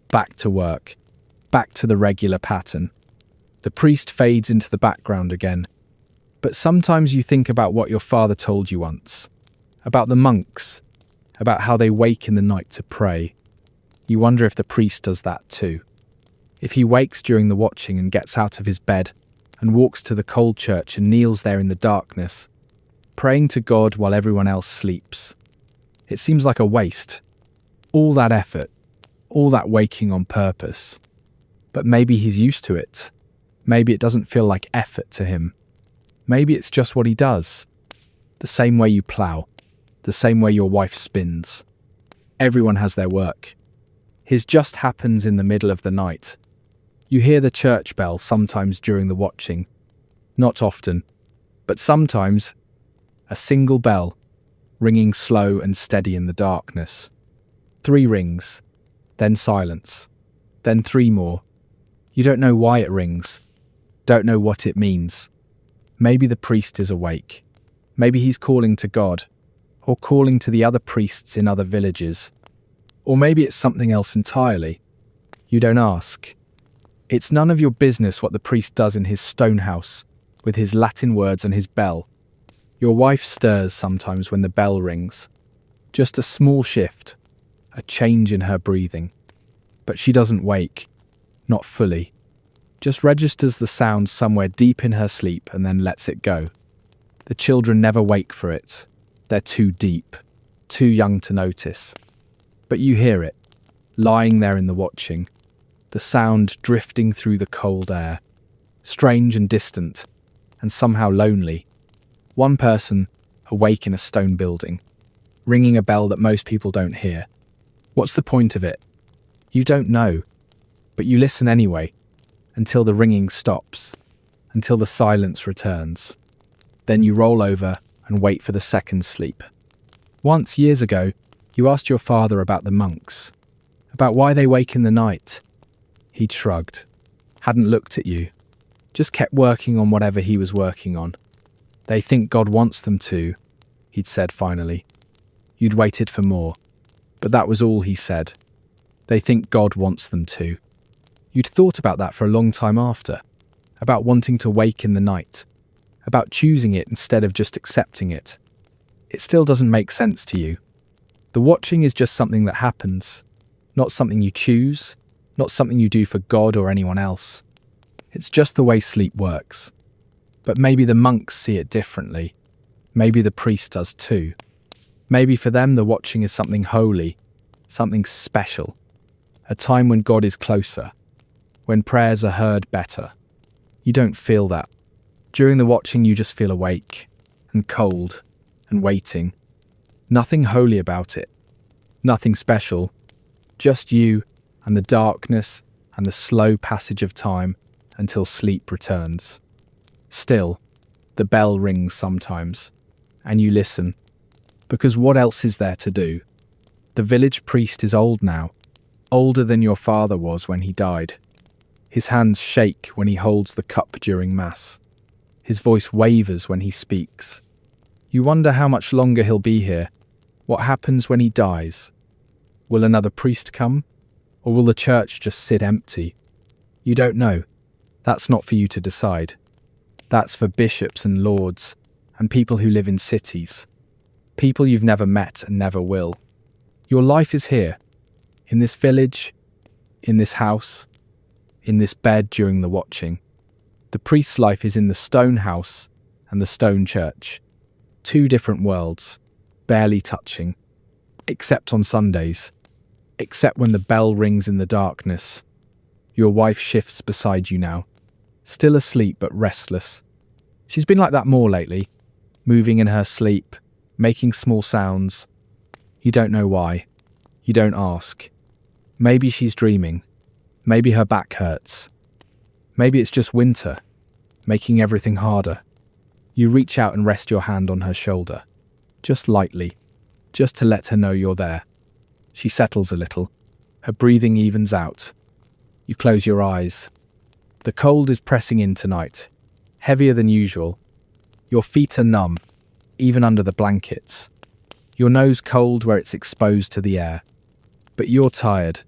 back to work, back to the regular pattern. The priest fades into the background again. But sometimes you think about what your father told you once, about the monks, about how they wake in the night to pray. You wonder if the priest does that too. If he wakes during the watching and gets out of his bed and walks to the cold church and kneels there in the darkness, praying to God while everyone else sleeps. It seems like a waste. All that effort, all that waking on purpose. But maybe he's used to it. Maybe it doesn't feel like effort to him. Maybe it's just what he does. The same way you plough, the same way your wife spins. Everyone has their work. His just happens in the middle of the night. You hear the church bell sometimes during the watching. Not often, but sometimes a single bell, ringing slow and steady in the darkness. 3 rings, then silence, then 3 more. You don't know why it rings, don't know what it means. Maybe the priest is awake. Maybe he's calling to God, or calling to the other priests in other villages. Or maybe it's something else entirely. You don't ask. It's none of your business what the priest does in his stone house, with his Latin words and his bell. Your wife stirs sometimes when the bell rings. Just a small shift, a change in her breathing. But she doesn't wake, not fully. Just registers the sound somewhere deep in her sleep and then lets it go. The children never wake for it. They're too deep, too young to notice. But you hear it, lying there in the watching, the sound drifting through the cold air, strange and distant, and somehow lonely. One person, awake in a stone building, ringing a bell that most people don't hear. What's the point of it? You don't know, but you listen anyway, until the ringing stops, until the silence returns. Then you roll over and wait for the second sleep. Once, years ago, you asked your father about the monks, about why they wake in the night. He'd shrugged, hadn't looked at you, just kept working on whatever he was working on. They think God wants them to, he'd said finally. You'd waited for more, but that was all he said. They think God wants them to. You'd thought about that for a long time after, about wanting to wake in the night, about choosing it instead of just accepting it. It still doesn't make sense to you. The watching is just something that happens, not something you choose, not something you do for God or anyone else. It's just the way sleep works. But maybe the monks see it differently. Maybe the priest does too. Maybe for them the watching is something holy, something special, a time when God is closer, when prayers are heard better. You don't feel that. During the watching you just feel awake, and cold, and waiting. Nothing holy about it. Nothing special. Just you, and the darkness, and the slow passage of time until sleep returns. Still, the bell rings sometimes, and you listen. Because what else is there to do? The village priest is old now, older than your father was when he died. His hands shake when he holds the cup during Mass. His voice wavers when he speaks. You wonder how much longer he'll be here. What happens when he dies? Will another priest come? Or will the church just sit empty? You don't know. That's not for you to decide. That's for bishops and lords and people who live in cities. People you've never met and never will. Your life is here. In this village, in this house, in this bed during the watching. The priest's life is in the stone house and the stone church. Two different worlds, barely touching. Except on Sundays. Except when the bell rings in the darkness. Your wife shifts beside you now. Still asleep but restless. She's been like that more lately. Moving in her sleep, making small sounds. You don't know why. You don't ask. Maybe she's dreaming. Maybe her back hurts. Maybe it's just winter, making everything harder. You reach out and rest your hand on her shoulder. Just lightly. Just to let her know you're there. She settles a little. Her breathing evens out. You close your eyes. The cold is pressing in tonight. Heavier than usual. Your feet are numb, even under the blankets. Your nose cold where it's exposed to the air. But you're tired.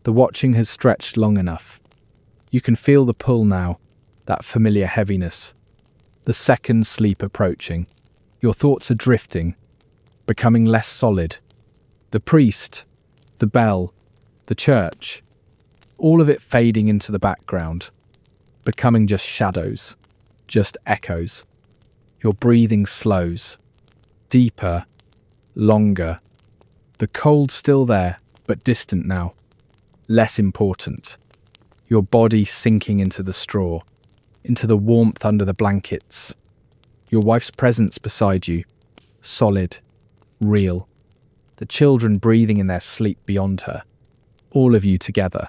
The watching has stretched long enough. You can feel the pull now, that familiar heaviness. The second sleep approaching. Your thoughts are drifting, becoming less solid. The priest, the bell, the church, all of it fading into the background, becoming just shadows, just echoes. Your breathing slows, deeper, longer. The cold still there, but distant now, less important. Your body sinking into the straw, into the warmth under the blankets. Your wife's presence beside you, solid, real. The children breathing in their sleep beyond her. All of you together.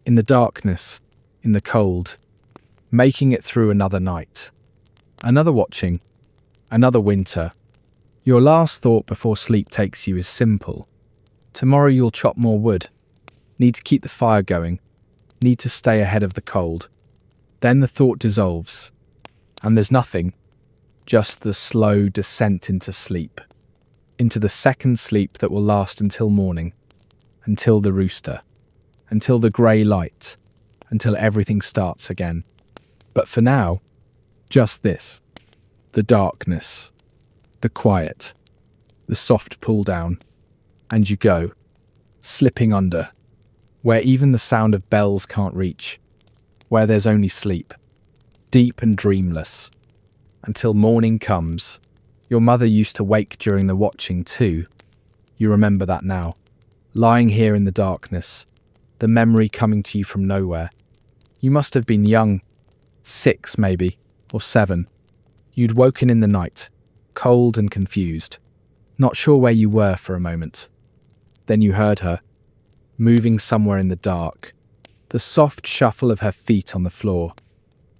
In the darkness, in the cold. Making it through another night. Another watching. Another winter. Your last thought before sleep takes you is simple. Tomorrow you'll chop more wood. Need to keep the fire going. Need to stay ahead of the cold. Then the thought dissolves. And there's nothing. Just the slow descent into sleep. Into the second sleep that will last until morning. Until the rooster. Until the grey light. Until everything starts again. But for now, just this. The darkness. The quiet. The soft pull down. And you go. Slipping under. Where even the sound of bells can't reach. Where there's only sleep. Deep and dreamless. Until morning comes. Your mother used to wake during the watching too. You remember that now. Lying here in the darkness. The memory coming to you from nowhere. You must have been young. 6 maybe, or 7. You'd woken in the night. Cold and confused. Not sure where you were for a moment. Then you heard her. Moving somewhere in the dark. The soft shuffle of her feet on the floor.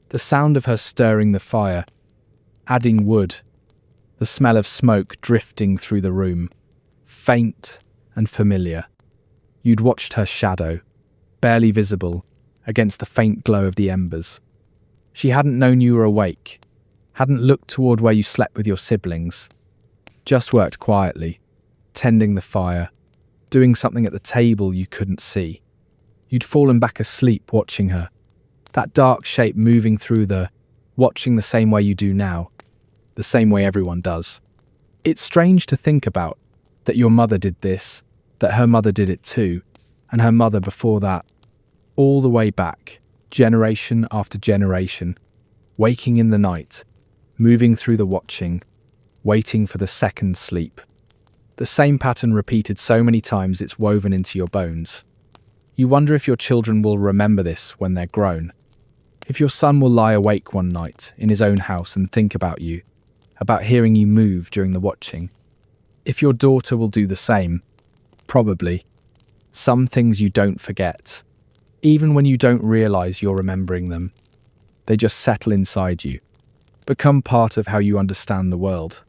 The sound of her stirring the fire. Adding wood. The smell of smoke drifting through the room. Faint and familiar. You'd watched her shadow. Barely visible. Against the faint glow of the embers. She hadn't known you were awake. Hadn't looked toward where you slept with your siblings. Just worked quietly. Tending the fire. Doing something at the table you couldn't see. You'd fallen back asleep watching her. That dark shape moving through watching the same way you do now. The same way everyone does. It's strange to think about, that your mother did this, that her mother did it too, and her mother before that. All the way back, generation after generation, waking in the night, moving through the watching, waiting for the second sleep. The same pattern repeated so many times it's woven into your bones. You wonder if your children will remember this when they're grown. If your son will lie awake one night in his own house and think about you, about hearing you move during the watching. If your daughter will do the same, probably. Some things you don't forget, even when you don't realise you're remembering them. They just settle inside you, become part of how you understand the world.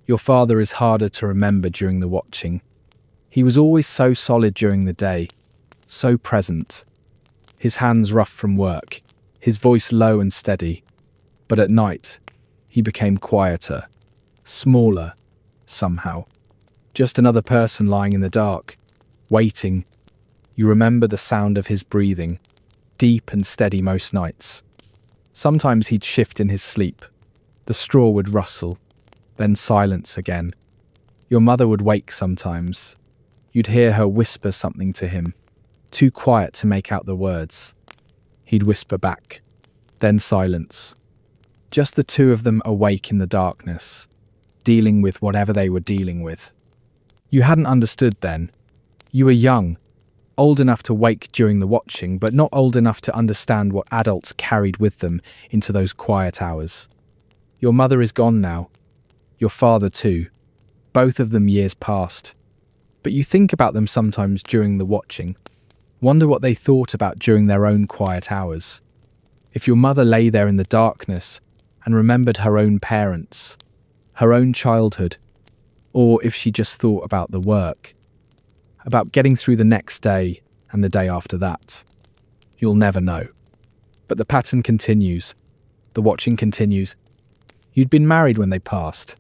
Your father is harder to remember during the watching. He was always so solid during the day, so present. His hands rough from work, his voice low and steady. But at night, he became quieter, smaller, somehow. Just another person lying in the dark, waiting. You remember the sound of his breathing, deep and steady most nights. Sometimes he'd shift in his sleep. The straw would rustle, then silence again. Your mother would wake sometimes. You'd hear her whisper something to him, too quiet to make out the words. He'd whisper back, then silence. Just the two of them awake in the darkness, dealing with whatever they were dealing with. You hadn't understood then. You were young, old enough to wake during the watching, but not old enough to understand what adults carried with them into those quiet hours. Your mother is gone now. Your father too. Both of them years past. But you think about them sometimes during the watching. Wonder what they thought about during their own quiet hours. If your mother lay there in the darkness and remembered her own parents, her own childhood, or if she just thought about the work, about getting through the next day and the day after that. You'll never know. But the pattern continues. The watching continues. You'd been married when they passed,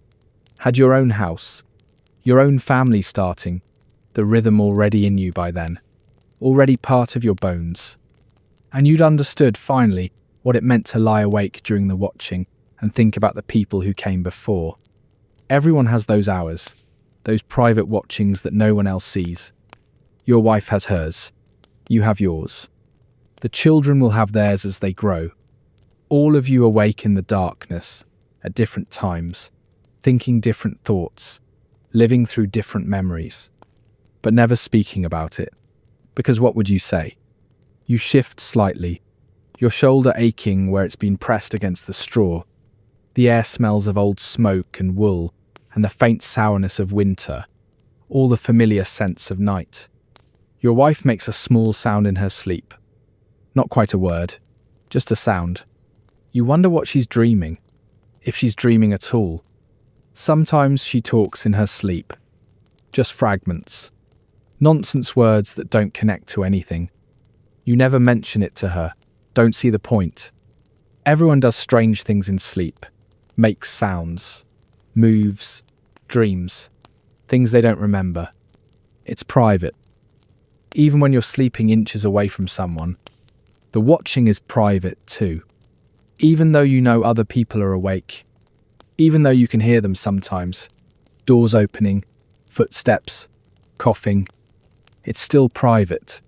had your own house, your own family starting, the rhythm already in you by then, already part of your bones. And you'd understood, finally, what it meant to lie awake during the watching and think about the people who came before. Everyone has those hours, those private watchings that no one else sees. Your wife has hers. You have yours. The children will have theirs as they grow. All of you awake in the darkness, at different times, thinking different thoughts, living through different memories, but never speaking about it. Because what would you say? You shift slightly, your shoulder aching where it's been pressed against the straw. The air smells of old smoke and wool and the faint sourness of winter, all the familiar scents of night. Your wife makes a small sound in her sleep. Not quite a word, just a sound. You wonder what she's dreaming, if she's dreaming at all. Sometimes she talks in her sleep. Just fragments. Nonsense words that don't connect to anything. You never mention it to her. Don't see the point. Everyone does strange things in sleep. Makes sounds. Moves. Dreams. Things they don't remember. It's private. Even when you're sleeping inches away from someone, the watching is private too. Even though you know other people are awake. Even though you can hear them sometimes. Doors opening. Footsteps. Coughing. It's still private.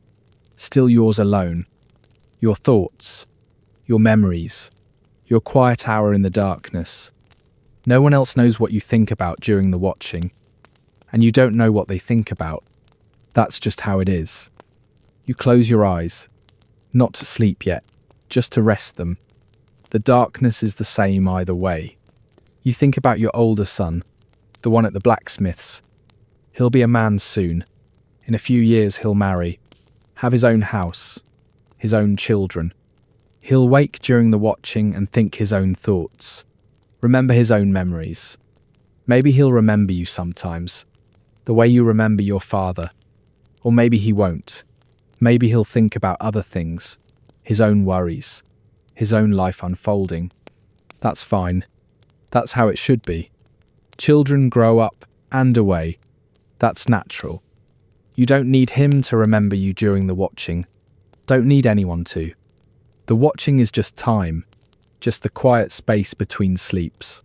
Still yours alone. Your thoughts, your memories, your quiet hour in the darkness. No one else knows what you think about during the watching, and you don't know what they think about. That's just how it is. You close your eyes, not to sleep yet, just to rest them. The darkness is the same either way. You think about your older son, the one at the blacksmith's. He'll be a man soon. In a few years he'll marry, have his own house, his own children. He'll wake during the watching and think his own thoughts, remember his own memories. Maybe he'll remember you sometimes, the way you remember your father. Or maybe he won't. Maybe he'll think about other things, his own worries, his own life unfolding. That's fine. That's how it should be. Children grow up and away. That's natural. You don't need him to remember you during the watching. Don't need anyone to. The watching is just time, just the quiet space between sleeps.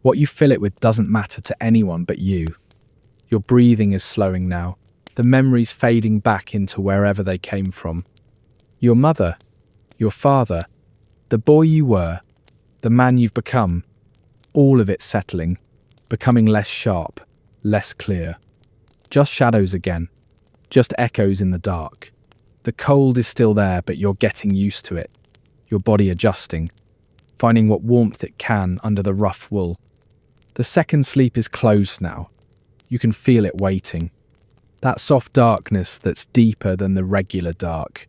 What you fill it with doesn't matter to anyone but you. Your breathing is slowing now, the memories fading back into wherever they came from. Your mother, your father, the boy you were, the man you've become, all of it settling, becoming less sharp, less clear. Just shadows again, just echoes in the dark. The cold is still there, but you're getting used to it, your body adjusting, finding what warmth it can under the rough wool. The second sleep is closed now. You can feel it waiting. That soft darkness that's deeper than the regular dark,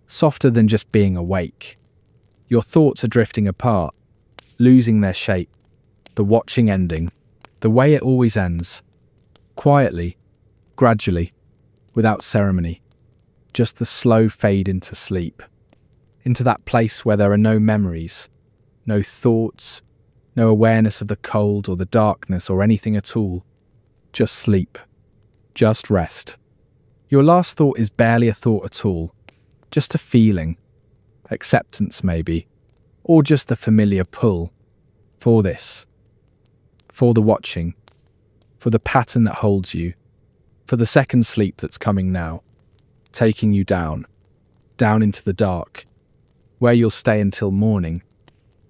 softer than just being awake. Your thoughts are drifting apart, losing their shape, the watching ending, the way it always ends. Quietly, gradually, without ceremony. Just the slow fade into sleep. Into that place where there are no memories, No thoughts, no awareness of the cold or the darkness or anything at all. Just sleep. Just rest. Your last thought is barely a thought at all. Just a feeling. Acceptance, maybe. Or just the familiar pull. For this. For the watching. For the pattern that holds you. For the second sleep that's coming now. Taking you down. Down into the dark. Where you'll stay until morning.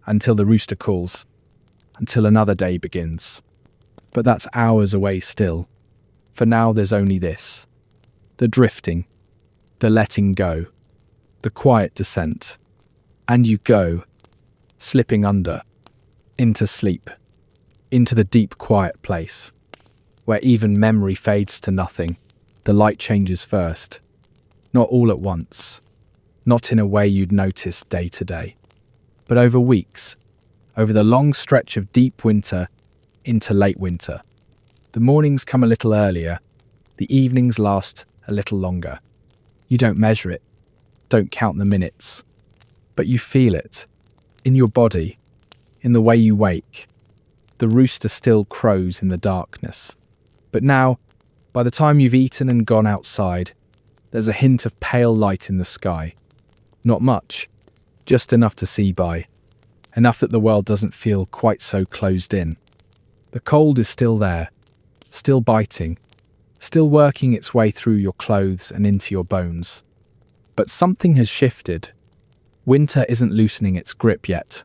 Until the rooster calls. Until another day begins. But that's hours away still. For now there's only this. The drifting. The letting go. The quiet descent. And you go. Slipping under. Into sleep. Into the deep quiet place. Where even memory fades to nothing. The light changes first. Not all at once. Not in a way you'd notice day to day. But over weeks. Over the long stretch of deep winter into late winter. The mornings come a little earlier. The evenings last a little longer. You don't measure it. Don't count the minutes. But you feel it. In your body. In the way you wake. The rooster still crows in the darkness. But now, by the time you've eaten and gone outside, there's a hint of pale light in the sky. Not much. Just enough to see by. Enough that the world doesn't feel quite so closed in. The cold is still there. Still biting. Still working its way through your clothes and into your bones. But something has shifted. Winter isn't loosening its grip yet.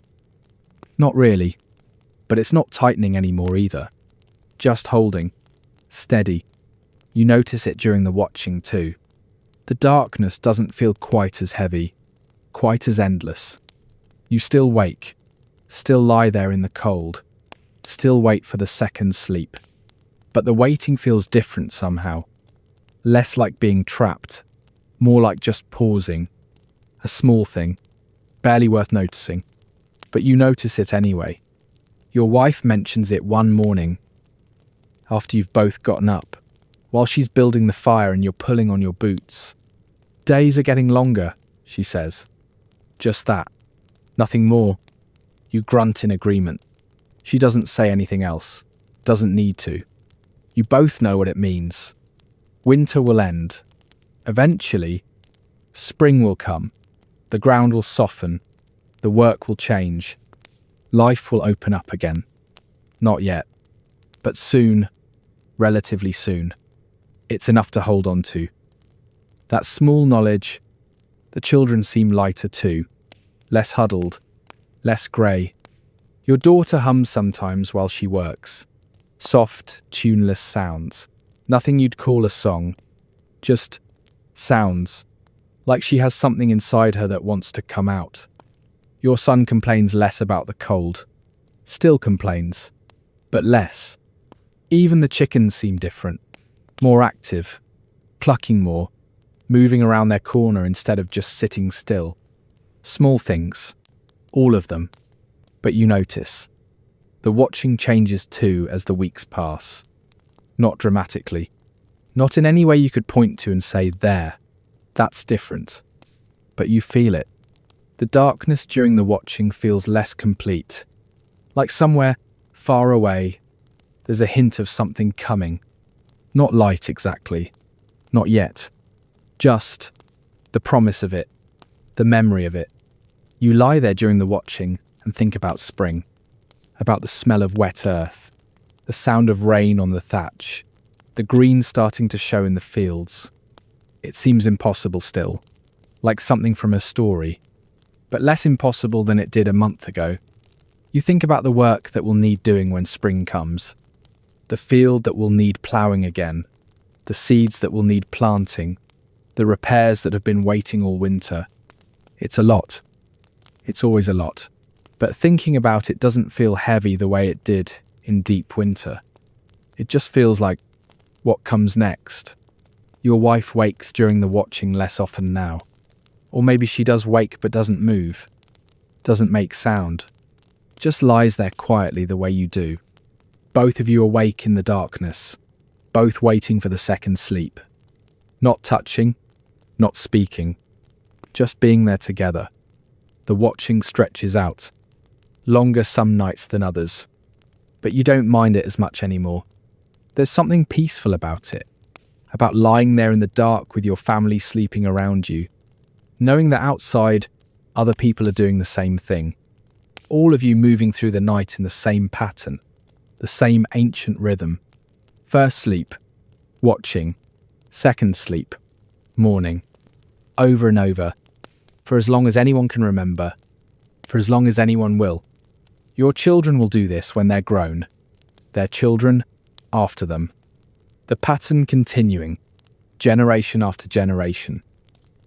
Not really. But it's not tightening anymore either. Just holding. Steady. You notice it during the watching too. The darkness doesn't feel quite as heavy. Quite as endless. You still wake. Still lie there in the cold. Still wait for the second sleep. But the waiting feels different somehow. Less like being trapped. More like just pausing. A small thing. Barely worth noticing. But you notice it anyway. Your wife mentions it one morning. After you've both gotten up. While she's building the fire and you're pulling on your boots. Days are getting longer, she says. Just that. Nothing more. You grunt in agreement. She doesn't say anything else. Doesn't need to. You both know what it means. Winter will end. Eventually, spring will come. The ground will soften. The work will change. Life will open up again. Not yet. But soon, relatively soon. It's enough to hold on to. That small knowledge. The children seem lighter too. Less huddled. Less grey. Your daughter hums sometimes while she works. Soft, tuneless sounds. Nothing you'd call a song. Just sounds. Like she has something inside her that wants to come out. Your son complains less about the cold. Still complains. But less. Even the chickens seem different. More active. Clucking more. Moving around their corner instead of just sitting still. Small things. All of them. But you notice. The watching changes too as the weeks pass. Not dramatically. Not in any way you could point to and say, there. That's different. But you feel it. The darkness during the watching feels less complete. Like somewhere far away, there's a hint of something coming. Not light exactly. Not yet. Just the promise of it. The memory of it. You lie there during the watching and think about spring. About the smell of wet earth. The sound of rain on the thatch. The green starting to show in the fields. It seems impossible still. Like something from a story. But less impossible than it did a month ago. You think about the work that will need doing when spring comes. The field that will need ploughing again. The seeds that will need planting. The repairs that have been waiting all winter. It's a lot. It's always a lot. But thinking about it doesn't feel heavy the way it did in deep winter. It just feels like what comes next. Your wife wakes during the watching less often now. Or maybe she does wake but doesn't move. Doesn't make sound. Just lies there quietly the way you do. Both of you awake in the darkness. Both waiting for the second sleep. Not touching. Not speaking. Just being there together. The watching stretches out. longer some nights than others, but you don't mind it as much anymore. There's something peaceful about it, about lying there in the dark with your family sleeping around you, knowing that outside, other people are doing the same thing. All of you moving through the night in the same pattern, the same ancient rhythm. First sleep, watching. Second sleep, morning. Over and over, for as long as anyone can remember, for as long as anyone will. Your children will do this when they're grown. Their children after them. The pattern continuing, generation after generation.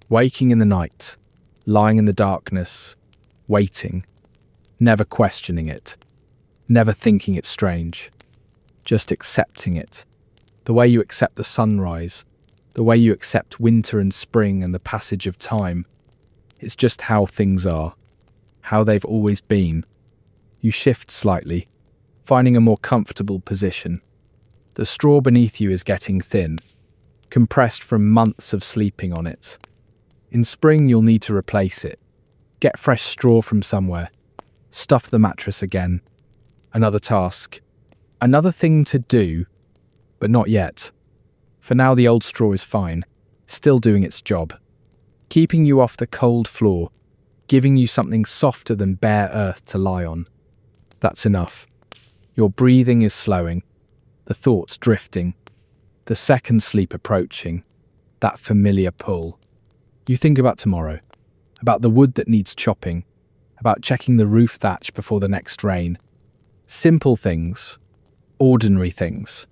Waking in the night, lying in the darkness, waiting, never questioning it, never thinking it's strange, just accepting it. The way you accept the sunrise, the way you accept winter and spring and the passage of time. It's just how things are, how they've always been. You shift slightly, finding a more comfortable position. The straw beneath you is getting thin, compressed from months of sleeping on it. In spring, you'll need to replace it. Get fresh straw from somewhere. Stuff the mattress again. Another task. Another thing to do, but not yet. For now, the old straw is fine, still doing its job. Keeping you off the cold floor, giving you something softer than bare earth to lie on. That's enough. Your breathing is slowing, the thoughts drifting, the second sleep approaching, that familiar pull. You think about tomorrow, about the wood that needs chopping, about checking the roof thatch before the next rain. Simple things, ordinary things,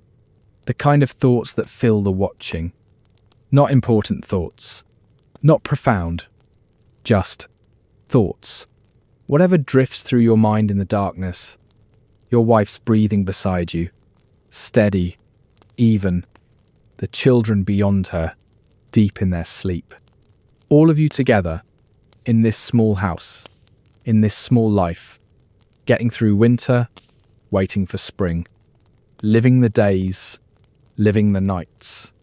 the kind of thoughts that fill the watching. Not important thoughts, not profound, just thoughts. Whatever drifts through your mind in the darkness. Your wife's breathing beside you, steady, even. The children beyond her, deep in their sleep. All of you together, in this small house, in this small life, getting through winter, waiting for spring, living the days, living the nights.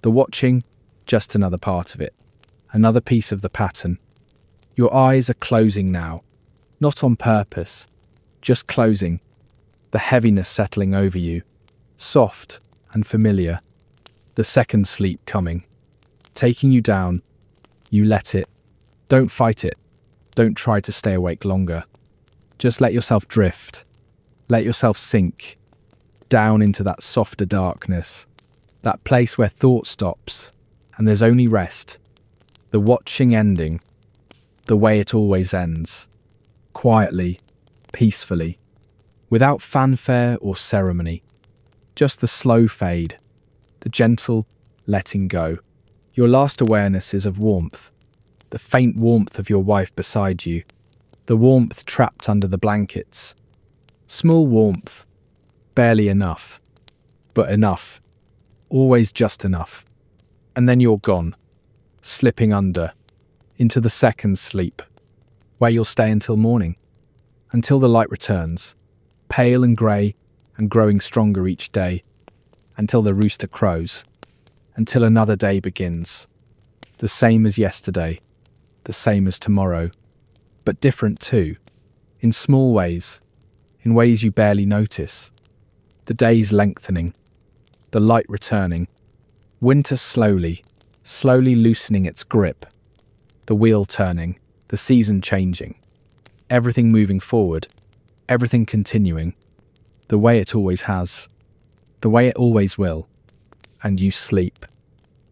The watching, just another part of it, another piece of the pattern. Your eyes are closing now, not on purpose, just closing, the heaviness settling over you, soft and familiar, the second sleep coming, taking you down. You let it. Don't fight it. Don't try to stay awake longer. Just let yourself drift. Let yourself sink down into that softer darkness, that place where thought stops and there's only rest. The watching ending, the way it always ends, quietly, peacefully, without fanfare or ceremony. Just the slow fade, the gentle letting go. Your last awareness is of warmth, the faint warmth of your wife beside you, the warmth trapped under the blankets. Small warmth, barely enough, but enough, always just enough. And then you're gone, slipping under, into the second sleep, where you'll stay until morning, until the light returns, pale and grey and growing stronger each day, until the rooster crows, until another day begins, the same as yesterday, the same as tomorrow, but different too, in small ways, in ways you barely notice. The days lengthening, the light returning, winter slowly loosening its grip, the wheel turning, the season changing, everything moving forward, everything continuing, the way it always has, the way it always will, and you sleep,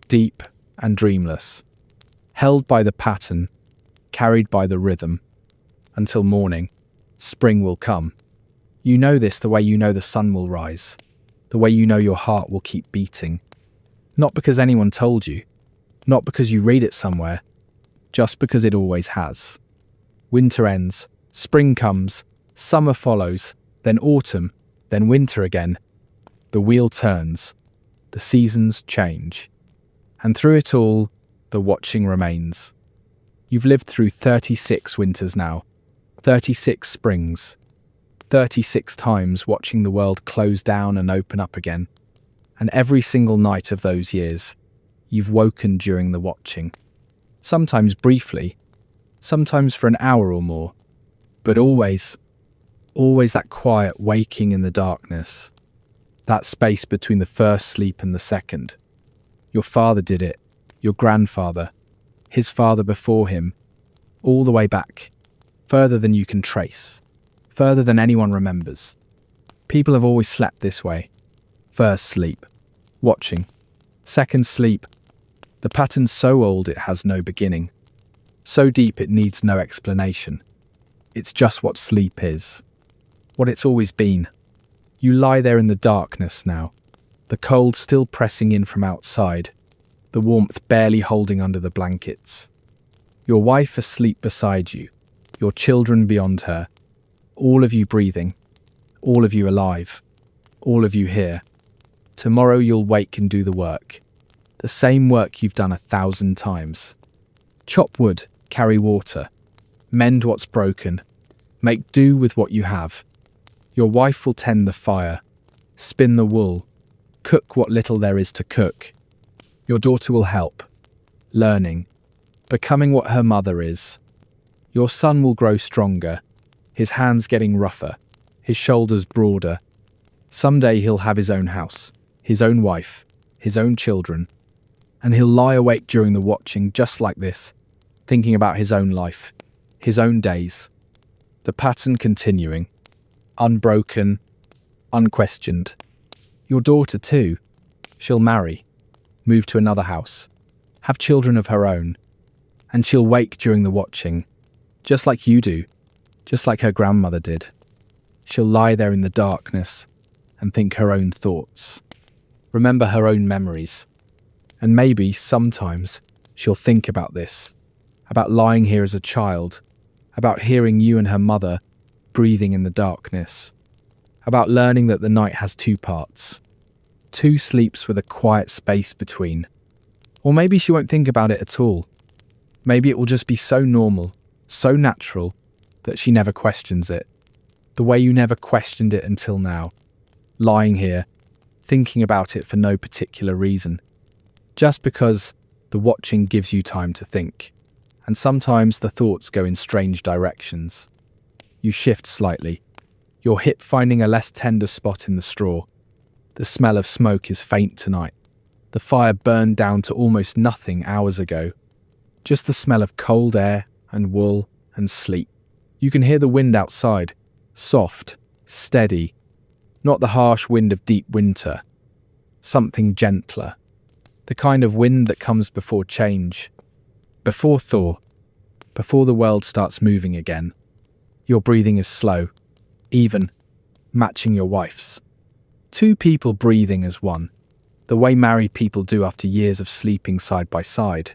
deep and dreamless, held by the pattern, carried by the rhythm, until morning, spring will come. You know this the way you know the sun will rise, the way you know your heart will keep beating. Not because anyone told you, not because you read it somewhere, just because it always has. Winter ends, spring comes, summer follows, then autumn, then winter again. The wheel turns, the seasons change. And through it all, the watching remains. You've lived through 36 winters now, 36 springs, 36 times watching the world close down and open up again. And every single night of those years, you've woken during the watching. Sometimes briefly, sometimes for an hour or more, but always Always that quiet waking in the darkness. That space between the first sleep and the second. Your father did it. Your grandfather. His father before him. All the way back. Further than you can trace. Further than anyone remembers. People have always slept this way. First sleep. Watching. Second sleep. The pattern's so old it has no beginning. So deep it needs no explanation. It's just what sleep is. What it's always been. You lie there in the darkness now. The cold still pressing in from outside. The warmth barely holding under the blankets. Your wife asleep beside you. Your children beyond her. All of you breathing. All of you alive. All of you here. Tomorrow you'll wake and do the work. The same work you've done 1,000 times. Chop wood, carry water. Mend what's broken. Make do with what you have. Your wife will tend the fire. Spin the wool. Cook what little there is to cook. Your daughter will help. Learning. Becoming what her mother is. Your son will grow stronger. His hands getting rougher. His shoulders broader. Someday he'll have his own house. His own wife. His own children. And he'll lie awake during the watching just like this, thinking about his own life, his own days. The pattern continuing, unbroken, unquestioned. Your daughter too. She'll marry, move to another house, have children of her own, and she'll wake during the watching, just like you do, just like her grandmother did. She'll lie there in the darkness and think her own thoughts, remember her own memories. And maybe, sometimes, she'll think about this, about lying here as a child, about hearing you and her mother breathing in the darkness, about learning that the night has 2 parts, 2 sleeps with a quiet space between. Or maybe she won't think about it at all. Maybe it will just be so normal, so natural, that she never questions it, the way you never questioned it until now, lying here, thinking about it for no particular reason. Just because the watching gives you time to think, and sometimes the thoughts go in strange directions. You shift slightly, your hip finding a less tender spot in the straw. The smell of smoke is faint tonight. The fire burned down to almost nothing hours ago. Just the smell of cold air and wool and sleep. You can hear the wind outside, soft, steady, not the harsh wind of deep winter. Something gentler. The kind of wind that comes before change, before thaw, before the world starts moving again. Your breathing is slow, even, matching your wife's. 2 people breathing as one, the way married people do after years of sleeping side by side.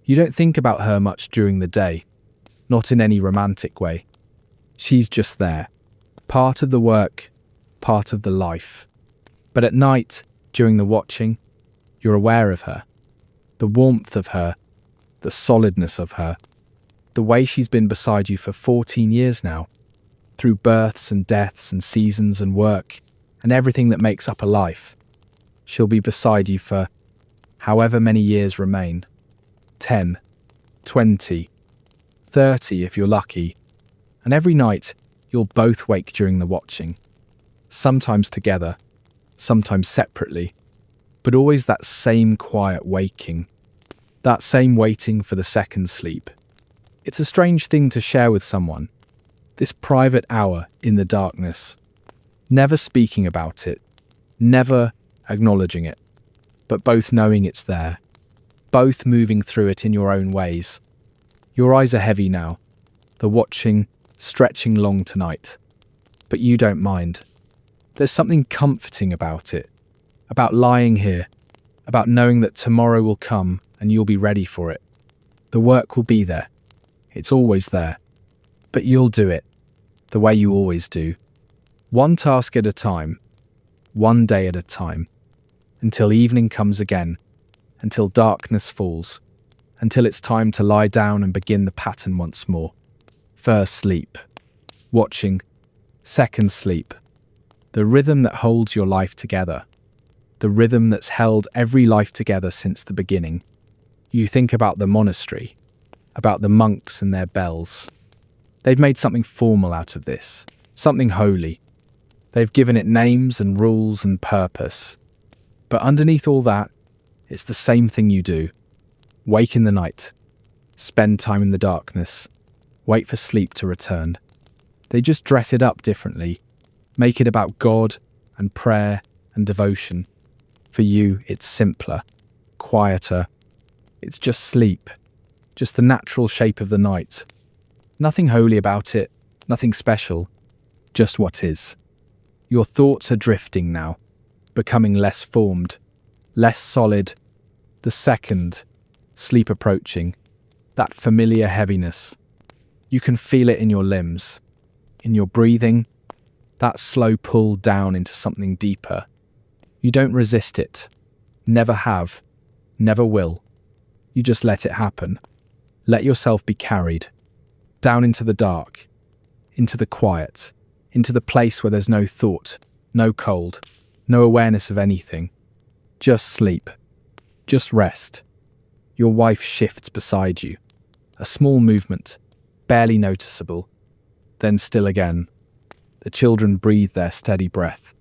You don't think about her much during the day, not in any romantic way. She's just there, part of the work, part of the life. But at night, during the watching, you're aware of her, the warmth of her, the solidness of her, the way she's been beside you for 14 years now, through births and deaths and seasons and work and everything that makes up a life. She'll be beside you for however many years remain, 10, 20, 30 if you're lucky, and every night you'll both wake during the watching, sometimes together, sometimes separately, but always that same quiet waking, that same waiting for the second sleep. It's a strange thing to share with someone, this private hour in the darkness, never speaking about it, never acknowledging it, but both knowing it's there, both moving through it in your own ways. Your eyes are heavy now, the watching, stretching long tonight, but you don't mind. There's something comforting about it, about lying here, about knowing that tomorrow will come and you'll be ready for it. The work will be there. It's always there. But you'll do it, the way you always do. One task at a time, one day at a time, until evening comes again, until darkness falls, until it's time to lie down and begin the pattern once more. First sleep, watching, second sleep, the rhythm that holds your life together, the rhythm that's held every life together since the beginning. You think about the monastery, about the monks and their bells. They've made something formal out of this, something holy. They've given it names and rules and purpose. But underneath all that, it's the same thing you do. Wake in the night, spend time in the darkness, wait for sleep to return. They just dress it up differently, make it about God and prayer and devotion. For you, it's simpler, quieter. It's just sleep, just the natural shape of the night. Nothing holy about it, nothing special, just what is. Your thoughts are drifting now, becoming less formed, less solid. The second, sleep approaching, that familiar heaviness. You can feel it in your limbs, in your breathing, that slow pull down into something deeper. You don't resist it, never have, never will. You just let it happen. Let yourself be carried, down into the dark, into the quiet, into the place where there's no thought, no cold, no awareness of anything. Just sleep. Just rest. Your wife shifts beside you. A small movement, barely noticeable. Then still again. The children breathe their steady breath.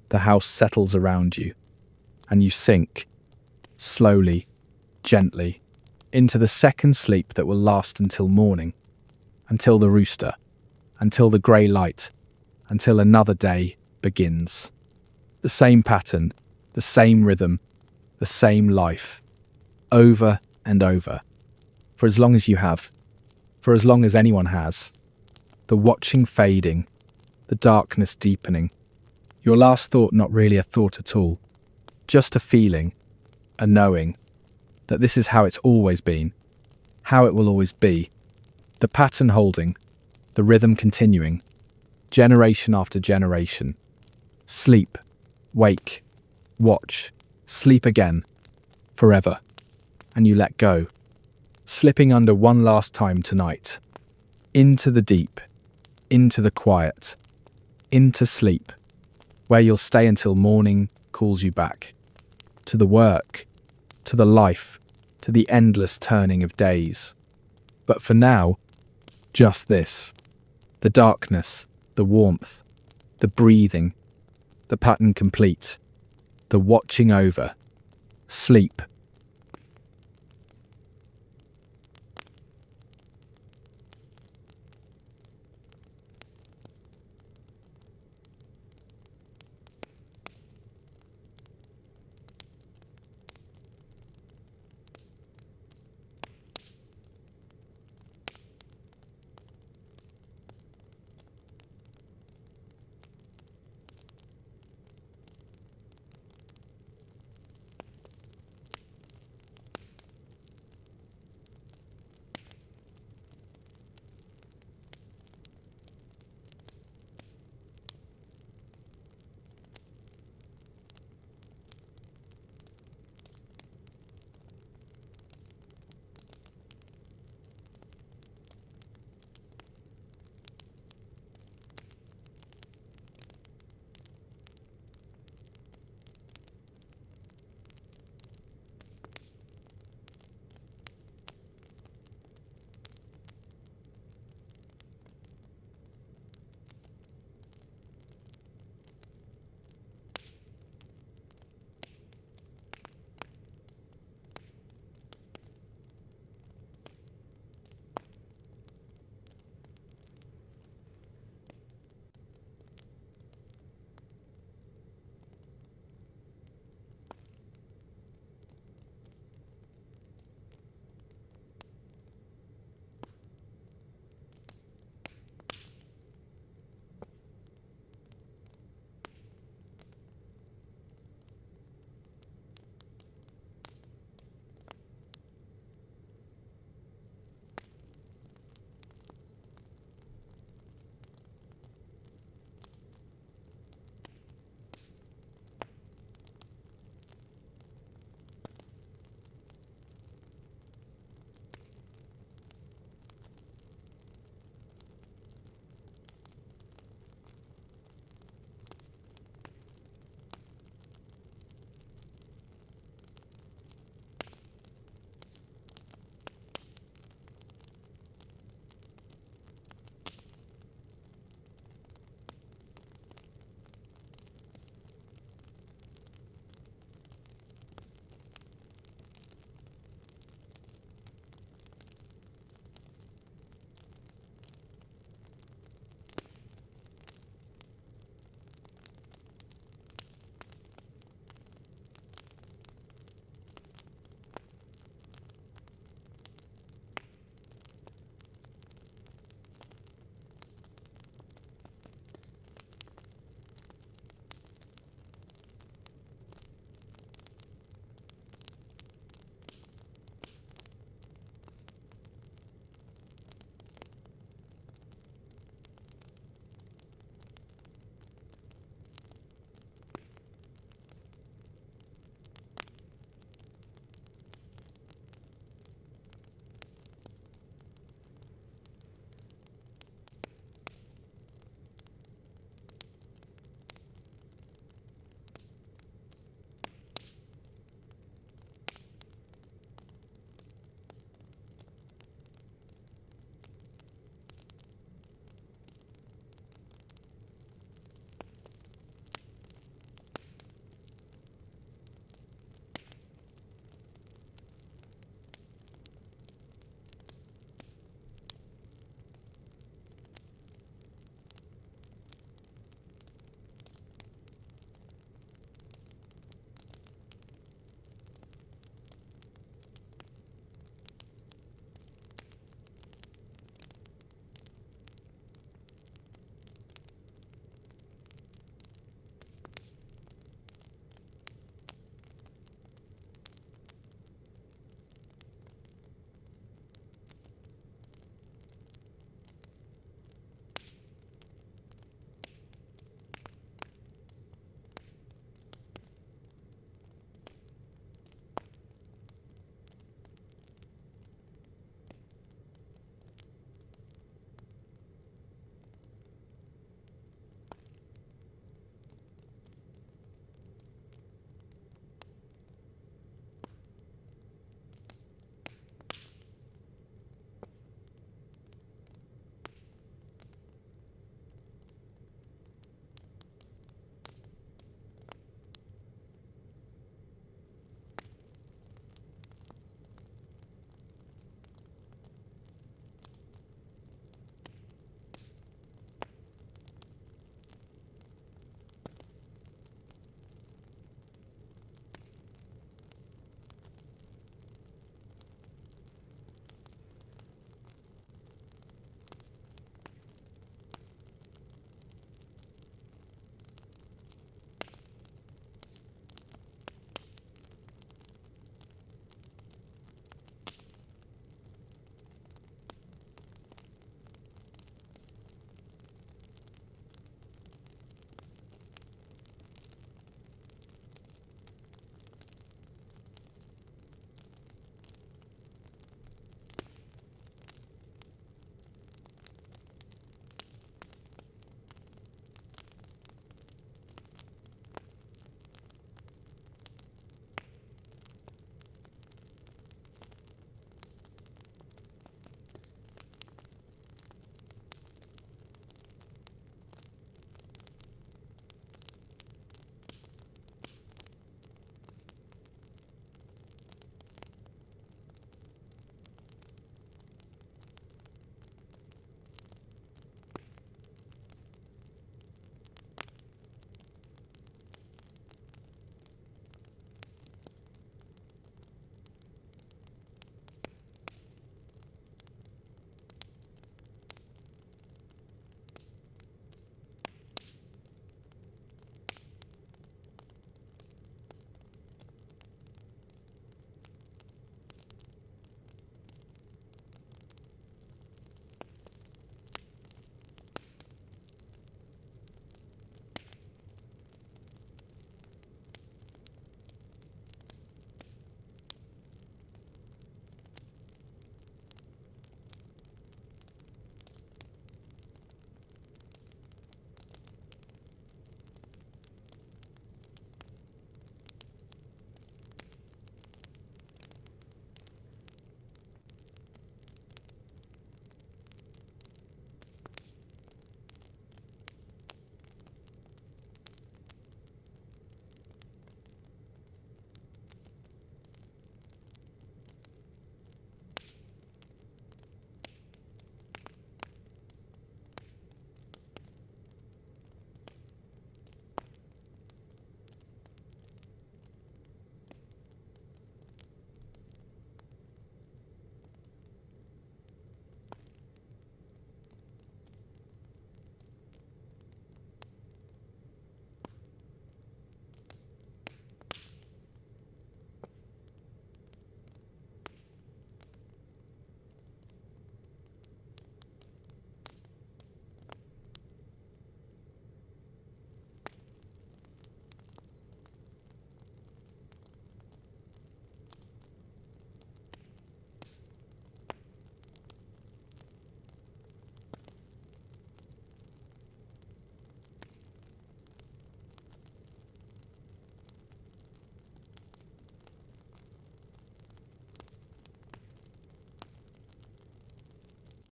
The house settles around you. And you sink, slowly, gently, into the second sleep that will last until morning. Until the rooster. Until the grey light. Until another day begins. The same pattern, the same rhythm, the same life. Over and over. For as long as you have. For as long as anyone has. The watching fading. The darkness deepening. Your last thought not really a thought at all. Just a feeling. A knowing. That this is how it's always been. How it will always be. The pattern holding. The rhythm continuing. Generation after generation. Sleep. Wake. Watch. Sleep again. Forever. And you let go. Slipping under one last time tonight. Into the deep. Into the quiet. Into sleep. Where you'll stay until morning calls you back. To the work. To the life. To the endless turning of days. But for now, just this. The darkness. The warmth. The breathing. The pattern complete. The watching over. Sleep.